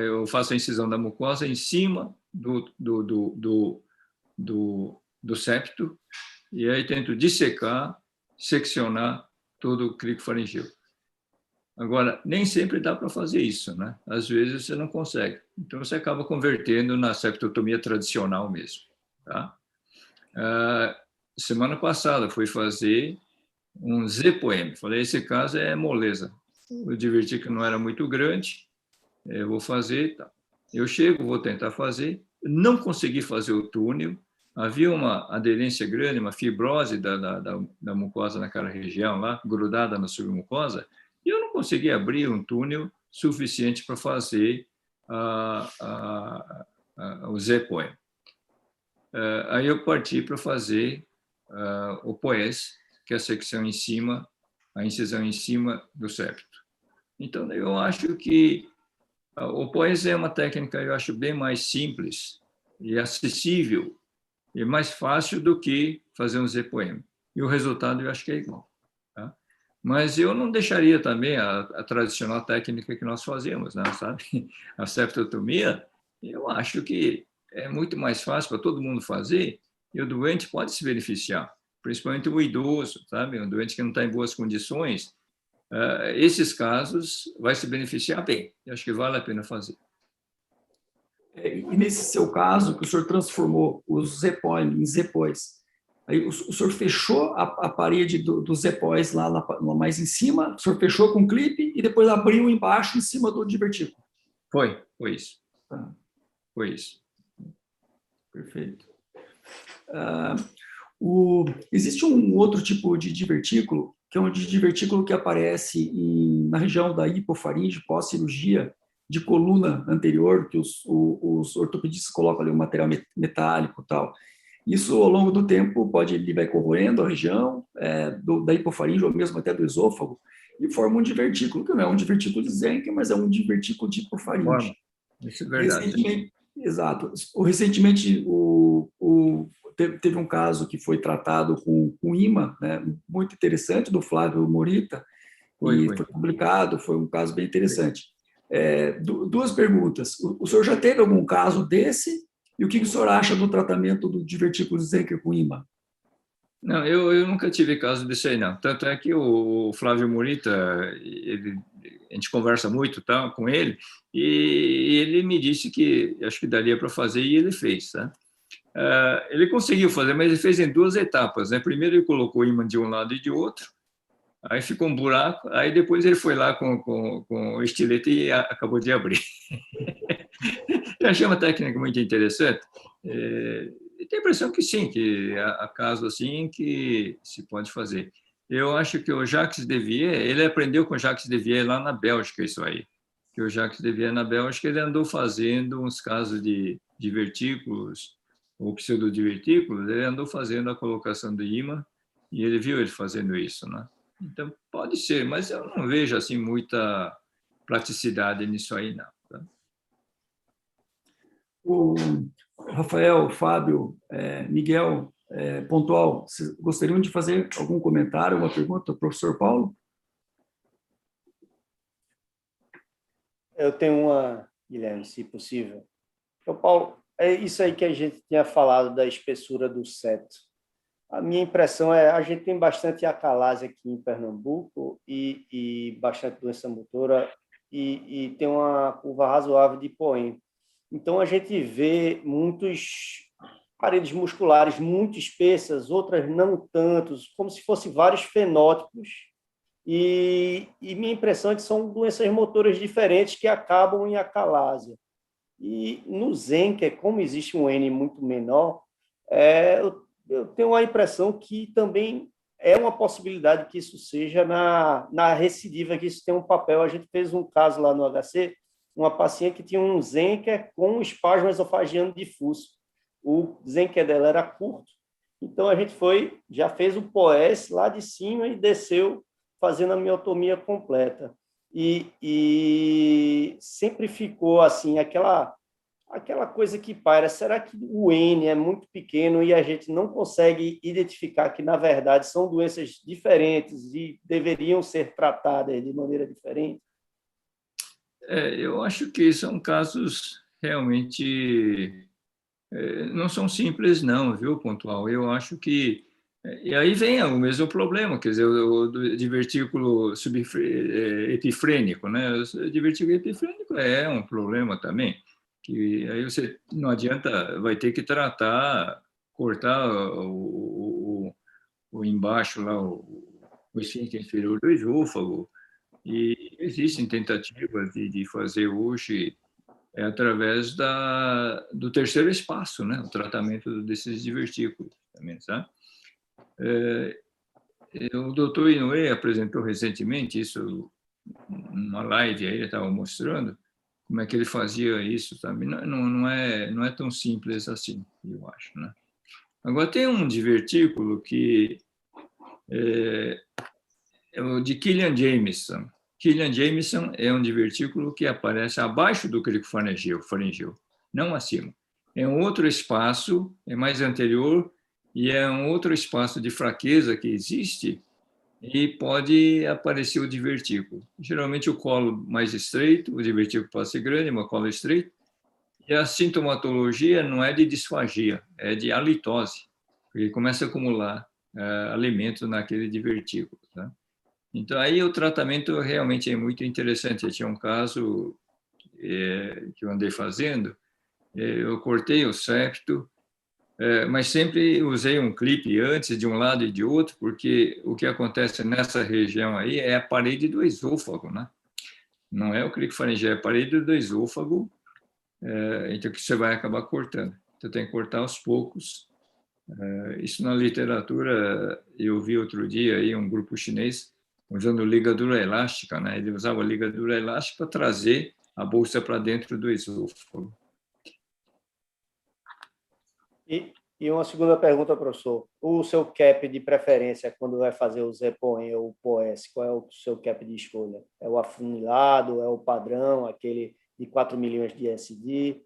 Eu faço a incisão da mucosa em cima do septo e aí tento dissecar, seccionar todo o cricofaringeu. Agora, nem sempre dá para fazer isso, né? Às vezes você não consegue. Então, você acaba convertendo na septotomia tradicional mesmo, tá? Semana passada, fui fazer um ZPOM. Falei, esse caso é moleza. Eu diverti que não era muito grande, eu vou fazer, tá. Eu chego, vou tentar fazer, não consegui fazer o túnel, havia uma aderência grande, uma fibrose da mucosa naquela região lá, grudada na submucosa, e eu não consegui abrir um túnel suficiente para fazer o ZPOM. Aí eu parti para fazer o POES, que é a secção em cima, a incisão em cima do septo. Então, eu acho que o POES é uma técnica, eu acho, bem mais simples e acessível e mais fácil do que fazer um ZPOM. E o resultado, eu acho que é igual. Tá? Mas eu não deixaria também a tradicional técnica que nós fazemos, né, sabe? A septotomia, eu acho que é muito mais fácil para todo mundo fazer e o doente pode se beneficiar, principalmente o idoso, sabe? Um doente que não está em boas condições, esses casos vai se beneficiar bem. Eu acho que vale a pena fazer. E nesse seu caso, que o senhor transformou os ZPOM em ZPOs, aí o senhor fechou a parede dos ZPOs lá mais em cima, o senhor fechou com clipe e depois abriu embaixo em cima do divertículo. Foi isso. Tá. Foi isso. Perfeito. Existe um outro tipo de divertículo, que é um divertículo que aparece na região da hipofaringe pós-cirurgia de coluna anterior, que os ortopedistas colocam ali um material metálico e tal. Isso, ao longo do tempo, ele vai corroendo a região da hipofaringe ou mesmo até do esôfago e forma um divertículo, que não é um divertículo de Zenck, mas é um divertículo de hipofaringe. Isso é verdade. Recentemente, exato. Recentemente, teve um caso que foi tratado com imã, né, muito interessante, do Flávio Morita, e foi publicado, foi um caso bem interessante. Duas perguntas. O senhor já teve algum caso desse? E o que o senhor acha do tratamento do divertículo Zenker com imã? Não, eu nunca tive caso disso aí, não. Tanto é que o Flávio Morita, a gente conversa muito com ele, e ele me disse que acho que daria para fazer, e ele fez. Tá? Ele conseguiu fazer, mas ele fez em 2 etapas. Né? Primeiro ele colocou o ímã de um lado e de outro, aí ficou um buraco, aí depois ele foi lá com o estilete e acabou de abrir. Eu achei uma técnica muito interessante. E tenho a impressão que sim, que há casos assim que se pode fazer. Eu acho que o Jacques Devier, ele aprendeu com o Jacques Devier lá na Bélgica isso aí. Que o Jacques Devier na Bélgica, ele andou fazendo uns casos de divertículos, ou pseudodivertículos, ele andou fazendo a colocação do ímã e ele viu ele fazendo isso, né? Então, pode ser, mas eu não vejo assim muita praticidade nisso aí, não. Tá? O Rafael, Fábio, Miguel, Pontual, vocês gostariam de fazer algum comentário, alguma pergunta ao professor Paulo? Eu tenho uma, Guilherme, se possível. Então, Paulo, é isso aí que a gente tinha falado da espessura do seto. A minha impressão a gente tem bastante acalásia aqui em Pernambuco e bastante doença motora e tem uma curva razoável de poema. Então, a gente vê muitos paredes musculares muito espessas, outras não tantos, como se fossem vários fenótipos. E minha impressão é que são doenças motoras diferentes que acabam em acalásia. E no Zenker, como existe um N muito menor, eu tenho a impressão que também é uma possibilidade que isso seja na recidiva, que isso tem um papel. A gente fez um caso lá no HC, uma paciente que tinha um Zenker com espasmo esofagiano difuso. O Zenker dela era curto, então a gente já fez o POES lá de cima e desceu fazendo a miotomia completa. E sempre ficou assim, aquela coisa que paira, será que o N é muito pequeno e a gente não consegue identificar que, na verdade, são doenças diferentes e deveriam ser tratadas de maneira diferente? Eu acho que são casos realmente não são simples, não, viu, Pontual? Eu acho que. E aí vem o mesmo problema, quer dizer, o divertículo epifrênico, né? O divertículo epifrênico é um problema também, que aí você não adianta, vai ter que tratar, cortar o embaixo lá, o esfíncter inferior do esôfago, e existem tentativas de fazer hoje através do terceiro espaço, né? O tratamento desses divertículos também, sabe? O doutor Inoue apresentou recentemente isso numa live, aí ele estava mostrando como é que ele fazia isso também. Não é tão simples assim, eu acho, né? Agora, tem um divertículo que é o de Killian Jameson. Killian Jameson é um divertículo que aparece abaixo do cricofaringeu, não acima. É um outro espaço, é mais anterior, e é um outro espaço de fraqueza que existe e pode aparecer o divertículo. Geralmente o colo mais estreito, o divertículo pode ser grande, mas o colo estreito, e a sintomatologia não é de disfagia, é de halitose, porque começa a acumular alimento naquele divertículo, tá? Então, aí o tratamento realmente é muito interessante. Eu tinha um caso que eu andei fazendo, eu cortei o septo, mas sempre usei um clipe antes de um lado e de outro, porque o que acontece nessa região aí é a parede do esôfago, né? Não é o cricofaringeu, é a parede do esôfago, então que você vai acabar cortando. Então tem que cortar aos poucos. Isso na literatura, eu vi outro dia aí um grupo chinês usando ligadura elástica, né? Ele usava ligadura elástica para trazer a bolsa para dentro do esôfago. E uma segunda pergunta, professor. O seu cap de preferência quando vai fazer o ZPOEM ou o POES, qual é o seu cap de escolha? É o afunilado, é o padrão, aquele de 4 milhões de SD?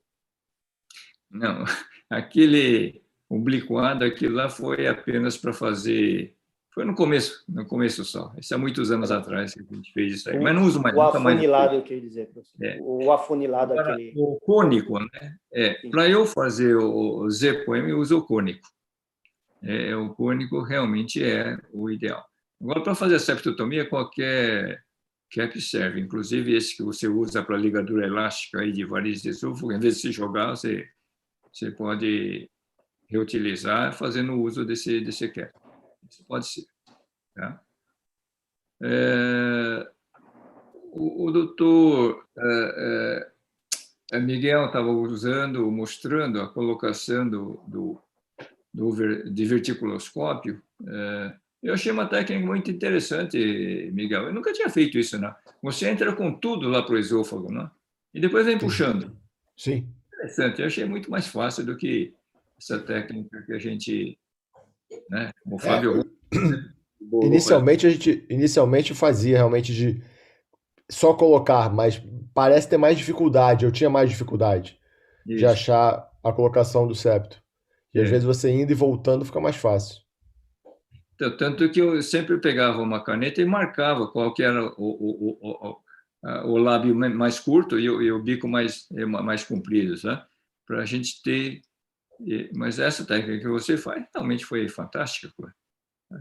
Não, aquele obliquado, aquilo lá foi apenas para fazer... Foi no começo só. Isso há muitos anos atrás que a gente fez isso aí. Mas não uso mais, O nunca mais. afunilado, eu queria dizer, professor. É. O afunilado, Agora, aquele... o cônico, né? Para eu fazer o Z-poema, eu uso o cônico. O cônico realmente é o ideal. Agora, para fazer a septotomia, qualquer cap serve. Inclusive, esse que você usa para ligadura elástica aí de varizes de esôfago, em vez de se jogar, você pode reutilizar fazendo uso desse cap. Isso pode ser. Tá? O doutor Miguel estava mostrando a colocação do diverticuloscópio. Eu achei uma técnica muito interessante, Miguel. Eu nunca tinha feito isso, não. Você entra com tudo lá para o esôfago, não? E depois vem puxando. Sim. Interessante. Eu achei muito mais fácil do que essa técnica que a gente, né? Como o Fábio. Inicialmente fazia realmente de só colocar, mas parece ter mais dificuldade. Eu tinha mais dificuldade de achar a colocação do septo. E às vezes você indo e voltando fica mais fácil. Tanto que eu sempre pegava uma caneta e marcava qual que era o lábio mais curto e o bico mais comprido, tá? Para a gente ter... Mas essa técnica que você faz realmente foi fantástica. Pô.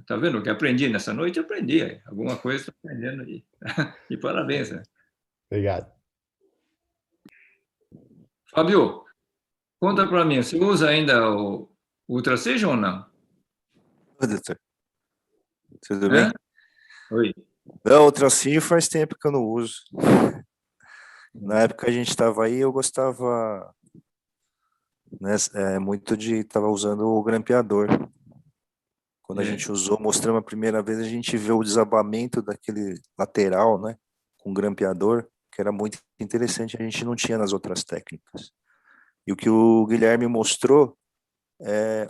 Tá vendo o que aprendi nessa noite? Eu aprendi. Alguma coisa estou aprendendo aí. E parabéns. Né? Obrigado. Fábio, conta para mim, você usa ainda o Ultraseja ou não? Doutor. Tudo bem? Oi. Não, Ultraseja faz tempo que eu não uso. Na época que a gente estava aí, eu gostava, né, muito de... Estava usando o grampeador. Quando a gente usou, mostramos a primeira vez, a gente vê o desabamento daquele lateral, né, com grampeador, que era muito interessante, a gente não tinha nas outras técnicas. E o que o Guilherme mostrou,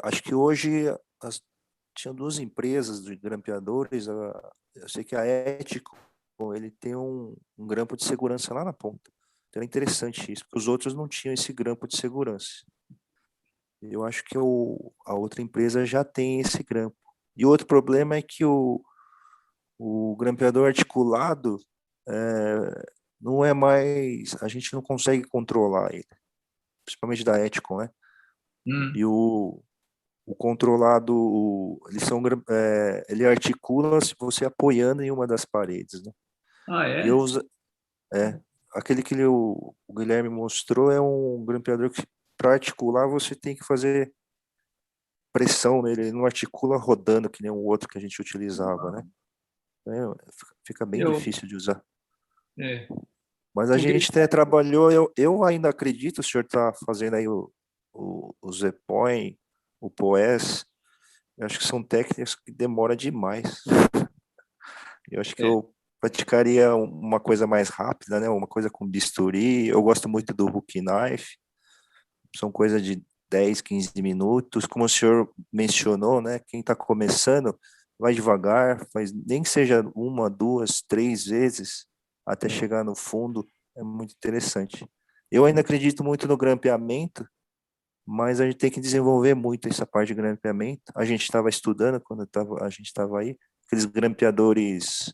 acho que hoje tinha 2 empresas de grampeadores, eu sei que a Ético, ele tem um grampo de segurança lá na ponta. Então era interessante isso, porque os outros não tinham esse grampo de segurança. Eu acho que a outra empresa já tem esse grampo. E outro problema é que o grampeador articulado não é mais... A gente não consegue controlar ele, principalmente da Ético, né? E o controlado, ele articula se você apoiando em uma das paredes, né? Ah, é? E aquele que o Guilherme mostrou é um grampeador que, para articular, você tem que fazer pressão nele, ele não articula rodando que nem o outro que a gente utilizava, né? Fica bem difícil de usar. Mas a gente até trabalhou, eu ainda acredito, o senhor está fazendo aí o Z-Point, o POES, eu acho que são técnicas que demoram demais. Eu acho que eu praticaria uma coisa mais rápida, né? Uma coisa com bisturi, eu gosto muito do hook knife, são coisas de 10, 15 minutos, como o senhor mencionou, né? Quem está começando, vai devagar, nem que seja 1, 2, 3 vezes, até chegar no fundo, é muito interessante. Eu ainda acredito muito no grampeamento, mas a gente tem que desenvolver muito essa parte de grampeamento. A gente estava estudando, quando a gente estava aí, aqueles grampeadores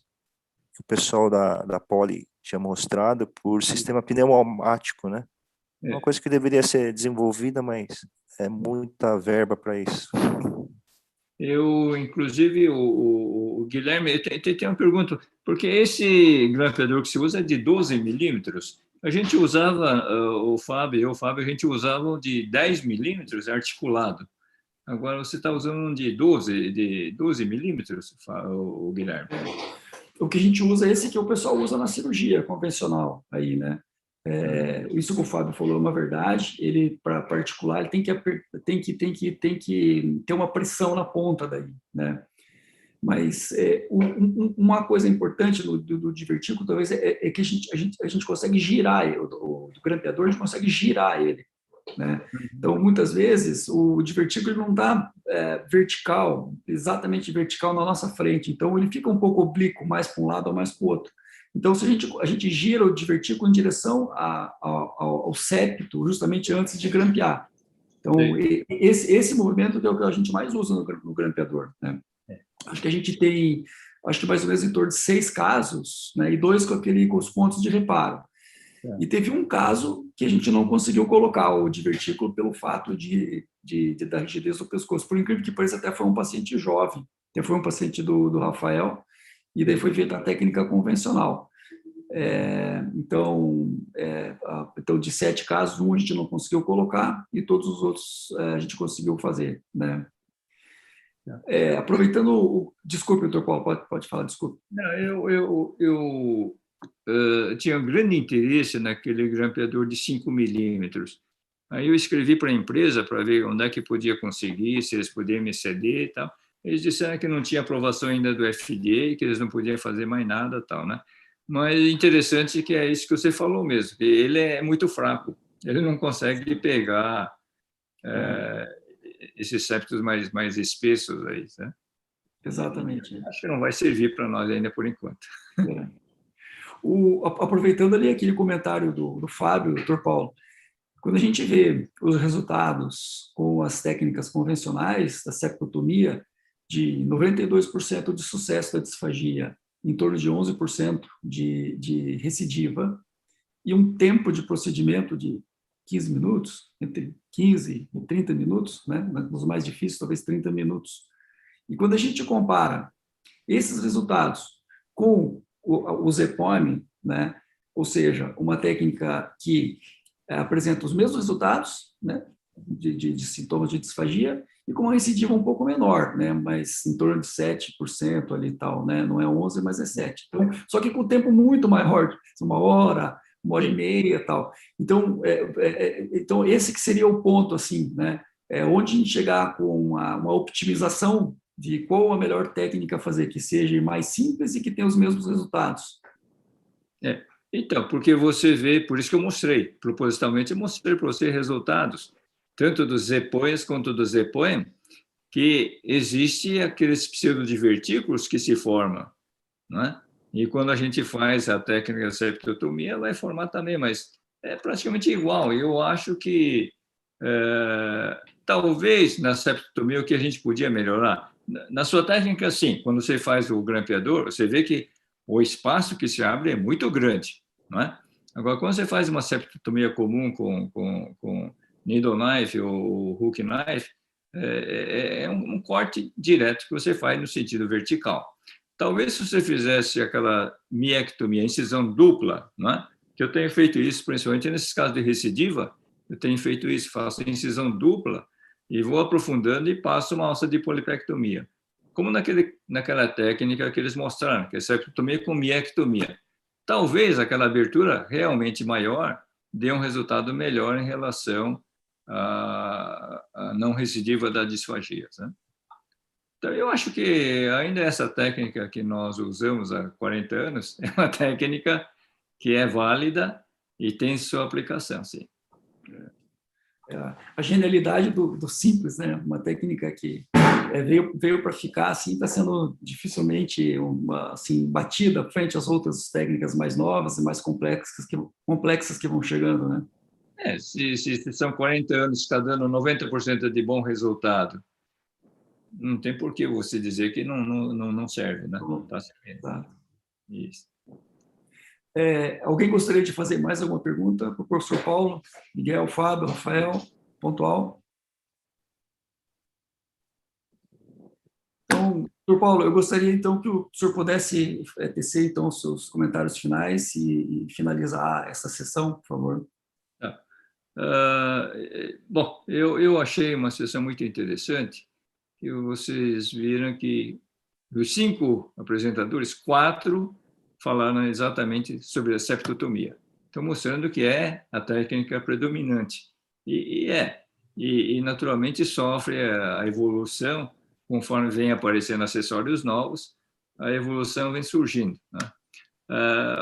que o pessoal da Poli tinha mostrado por sistema pneumático, né? Uma coisa que deveria ser desenvolvida, mas é muita verba para isso. Inclusive, o Guilherme, tem uma pergunta, porque esse grampeador que se usa é de 12 milímetros. A gente usava, o Fábio, a gente usava de 10 milímetros articulado. Agora você está usando um de 12 milímetros, o Guilherme? O que a gente usa é esse que o pessoal usa na cirurgia convencional, aí, né? Isso que o Fábio falou é uma verdade. Ele, para particular, ele tem que ter uma pressão na ponta daí, né? Mas uma coisa importante do divertículo talvez é que a gente consegue girar do grampeador, a gente consegue girar ele. né? Então, muitas vezes, o divertículo não está vertical, exatamente vertical na nossa frente. Então, ele fica um pouco oblíquo, mais para um lado ou mais para o outro. Então, se a gente gira o divertículo em direção ao septo, justamente antes de grampear. Então, esse movimento é o que a gente mais usa no grampeador, né? Acho que a gente tem, acho que mais ou menos em torno de 6 casos, né, e 2 com os pontos de reparo. E teve um caso que a gente não conseguiu colocar o divertículo pelo fato da rigidez do pescoço. Por incrível que pareça, até foi um paciente jovem, até foi um paciente do Rafael, e daí foi feita a técnica convencional. Então, de 7 casos, um a gente não conseguiu colocar e todos os outros a gente conseguiu fazer, né? Aproveitando desculpe, doutor Paulo, pode falar, desculpe. Não, eu tinha um grande interesse naquele grampeador de 5 milímetros. Aí eu escrevi para a empresa para ver onde é que podia conseguir, se eles podiam me ceder e tal. Eles disseram que não tinha aprovação ainda do FDA, que eles não podiam fazer mais nada, tal, né? Mas interessante que é isso que você falou mesmo, que ele é muito fraco, ele não consegue pegar esses septos mais espessos aí, né? Exatamente. Acho que não vai servir para nós ainda por enquanto. Aproveitando ali aquele comentário do Fábio, doutor Paulo, quando a gente vê os resultados com as técnicas convencionais da septotomia, de 92% de sucesso da disfagia, em torno de 11% de recidiva, e um tempo de procedimento de 15 minutos, entre 15 e 30 minutos, né? Nos mais difíceis, talvez 30 minutos. E quando a gente compara esses resultados com o ZPOM, né? Ou seja, uma técnica que apresenta os mesmos resultados, né? de sintomas de disfagia, e com uma recidiva um pouco menor, né? Mas em torno de 7% ali e tal, né? Não é 11%, mas é 7%. Então, só que com tempo muito maior, 1 hora e meia e tal. Então, então, esse que seria o ponto, assim, né? Onde a gente chegar com uma optimização de qual a melhor técnica a fazer, que seja mais simples e que tenha os mesmos resultados. Então, porque você vê, por isso que eu mostrei, propositalmente eu mostrei para você resultados, tanto dos ZPOEs quanto do ZPOEM, que existe aqueles pseudodivertículos que se formam, né? E quando a gente faz a técnica da septotomia, vai formar também, mas é praticamente igual. Eu acho que talvez na septotomia o que a gente podia melhorar, na sua técnica, sim, quando você faz o grampeador, você vê que o espaço que se abre é muito grande, não é? Agora, quando você faz uma septotomia comum com needle knife ou hook knife, é um corte direto que você faz no sentido vertical. Talvez se você fizesse aquela miectomia, incisão dupla, não é? Que eu tenho feito isso, principalmente nesses casos de recidiva, eu tenho feito isso, faço incisão dupla e vou aprofundando e passo uma alça de polipectomia. Como naquela técnica que eles mostraram, que é septotomia com miectomia. Talvez aquela abertura realmente maior dê um resultado melhor em relação à não recidiva da disfagia, né? Então, eu acho que ainda essa técnica que nós usamos há 40 anos é uma técnica que é válida e tem sua aplicação, sim. A genialidade do simples, né? Uma técnica que veio para ficar, assim, está sendo dificilmente assim, batida frente às outras técnicas mais novas e mais complexas que vão chegando, né? Se são 40 anos, está dando 90% de bom resultado, não tem por que você dizer que não serve, né? Tá servindo. Tá. Isso. Alguém gostaria de fazer mais alguma pergunta para o professor Paulo, Miguel, Fábio, Rafael, pontual? Então, doutor Paulo, eu gostaria então que o senhor pudesse tecer então os seus comentários finais e finalizar essa sessão, por favor. Bom, eu achei uma sessão muito interessante, que vocês viram que dos 5 apresentadores, 4 falaram exatamente sobre a septotomia. Estou mostrando que é a técnica predominante. E naturalmente sofre a evolução, conforme vem aparecendo acessórios novos, a evolução vem surgindo, né?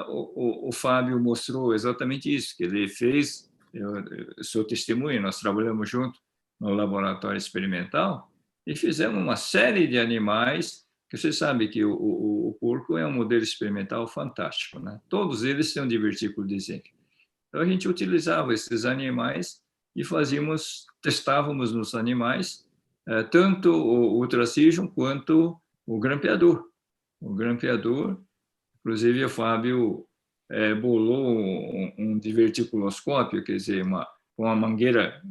O Fábio mostrou exatamente isso, que ele fez eu sou testemunha, nós trabalhamos junto no laboratório experimental e fizemos uma série de animais, que você sabe que o porco é um modelo experimental fantástico, né? Todos eles têm um divertículo de zinco. Então, a gente utilizava esses animais e testávamos nos animais tanto o ultracígio quanto o grampeador. O grampeador, inclusive o Fábio bolou um diverticuloscópio, quer dizer, uma mangueira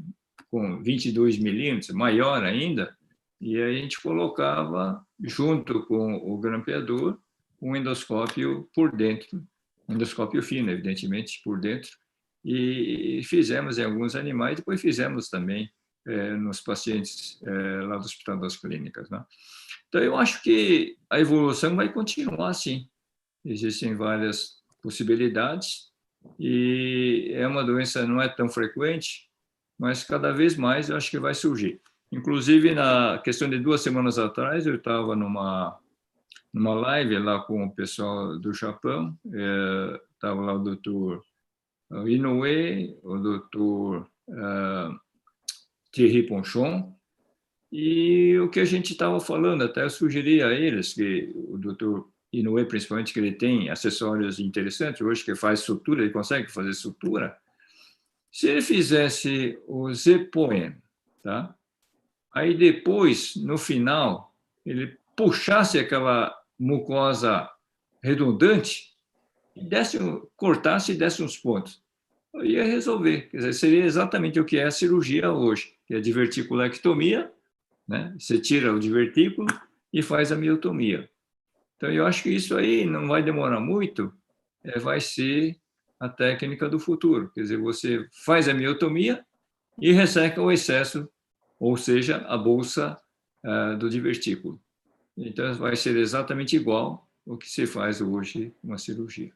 com 22 milímetros, maior ainda, e aí a gente colocava, junto com o grampeador, um endoscópio por dentro, um endoscópio fino, evidentemente, por dentro, e fizemos em alguns animais, depois fizemos também nos pacientes lá do Hospital das Clínicas, né? Então, eu acho que a evolução vai continuar assim. Existem várias possibilidades e é uma doença não é tão frequente, mas cada vez mais eu acho que vai surgir. Inclusive, na questão de 2 semanas atrás, eu estava numa live lá com o pessoal do Japão, estava lá o doutor Inoue, o doutor Thierry Ponchon, e o que a gente estava falando, até eu sugeri a eles, que o doutor Inoue, principalmente, que ele tem acessórios interessantes, hoje que faz sutura, ele consegue fazer sutura, se ele fizesse o Z-Poem, tá? Aí depois, no final, ele puxasse aquela mucosa redundante, e cortasse e desse uns pontos. Eu ia resolver. Quer dizer, seria exatamente o que é a cirurgia hoje, que é a diverticulectomia, né? Você tira o divertículo e faz a miotomia. Então, eu acho que isso aí não vai demorar muito, vai ser a técnica do futuro. Quer dizer, você faz a miotomia e resseca o excesso, ou seja, a bolsa do divertículo. Então, vai ser exatamente igual ao que se faz hoje uma cirurgia.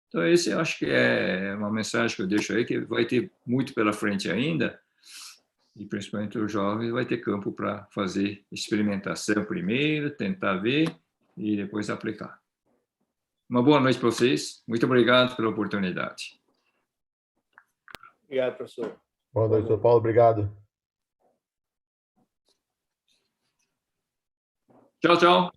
Então, esse eu acho que é uma mensagem que eu deixo aí, que vai ter muito pela frente ainda, e principalmente os jovens, vai ter campo para fazer experimentação primeiro, tentar ver e depois aplicar. Uma boa noite para vocês. Muito obrigado pela oportunidade. Obrigado, professor. Boa noite, doutor Paulo. Obrigado. Tchau, tchau.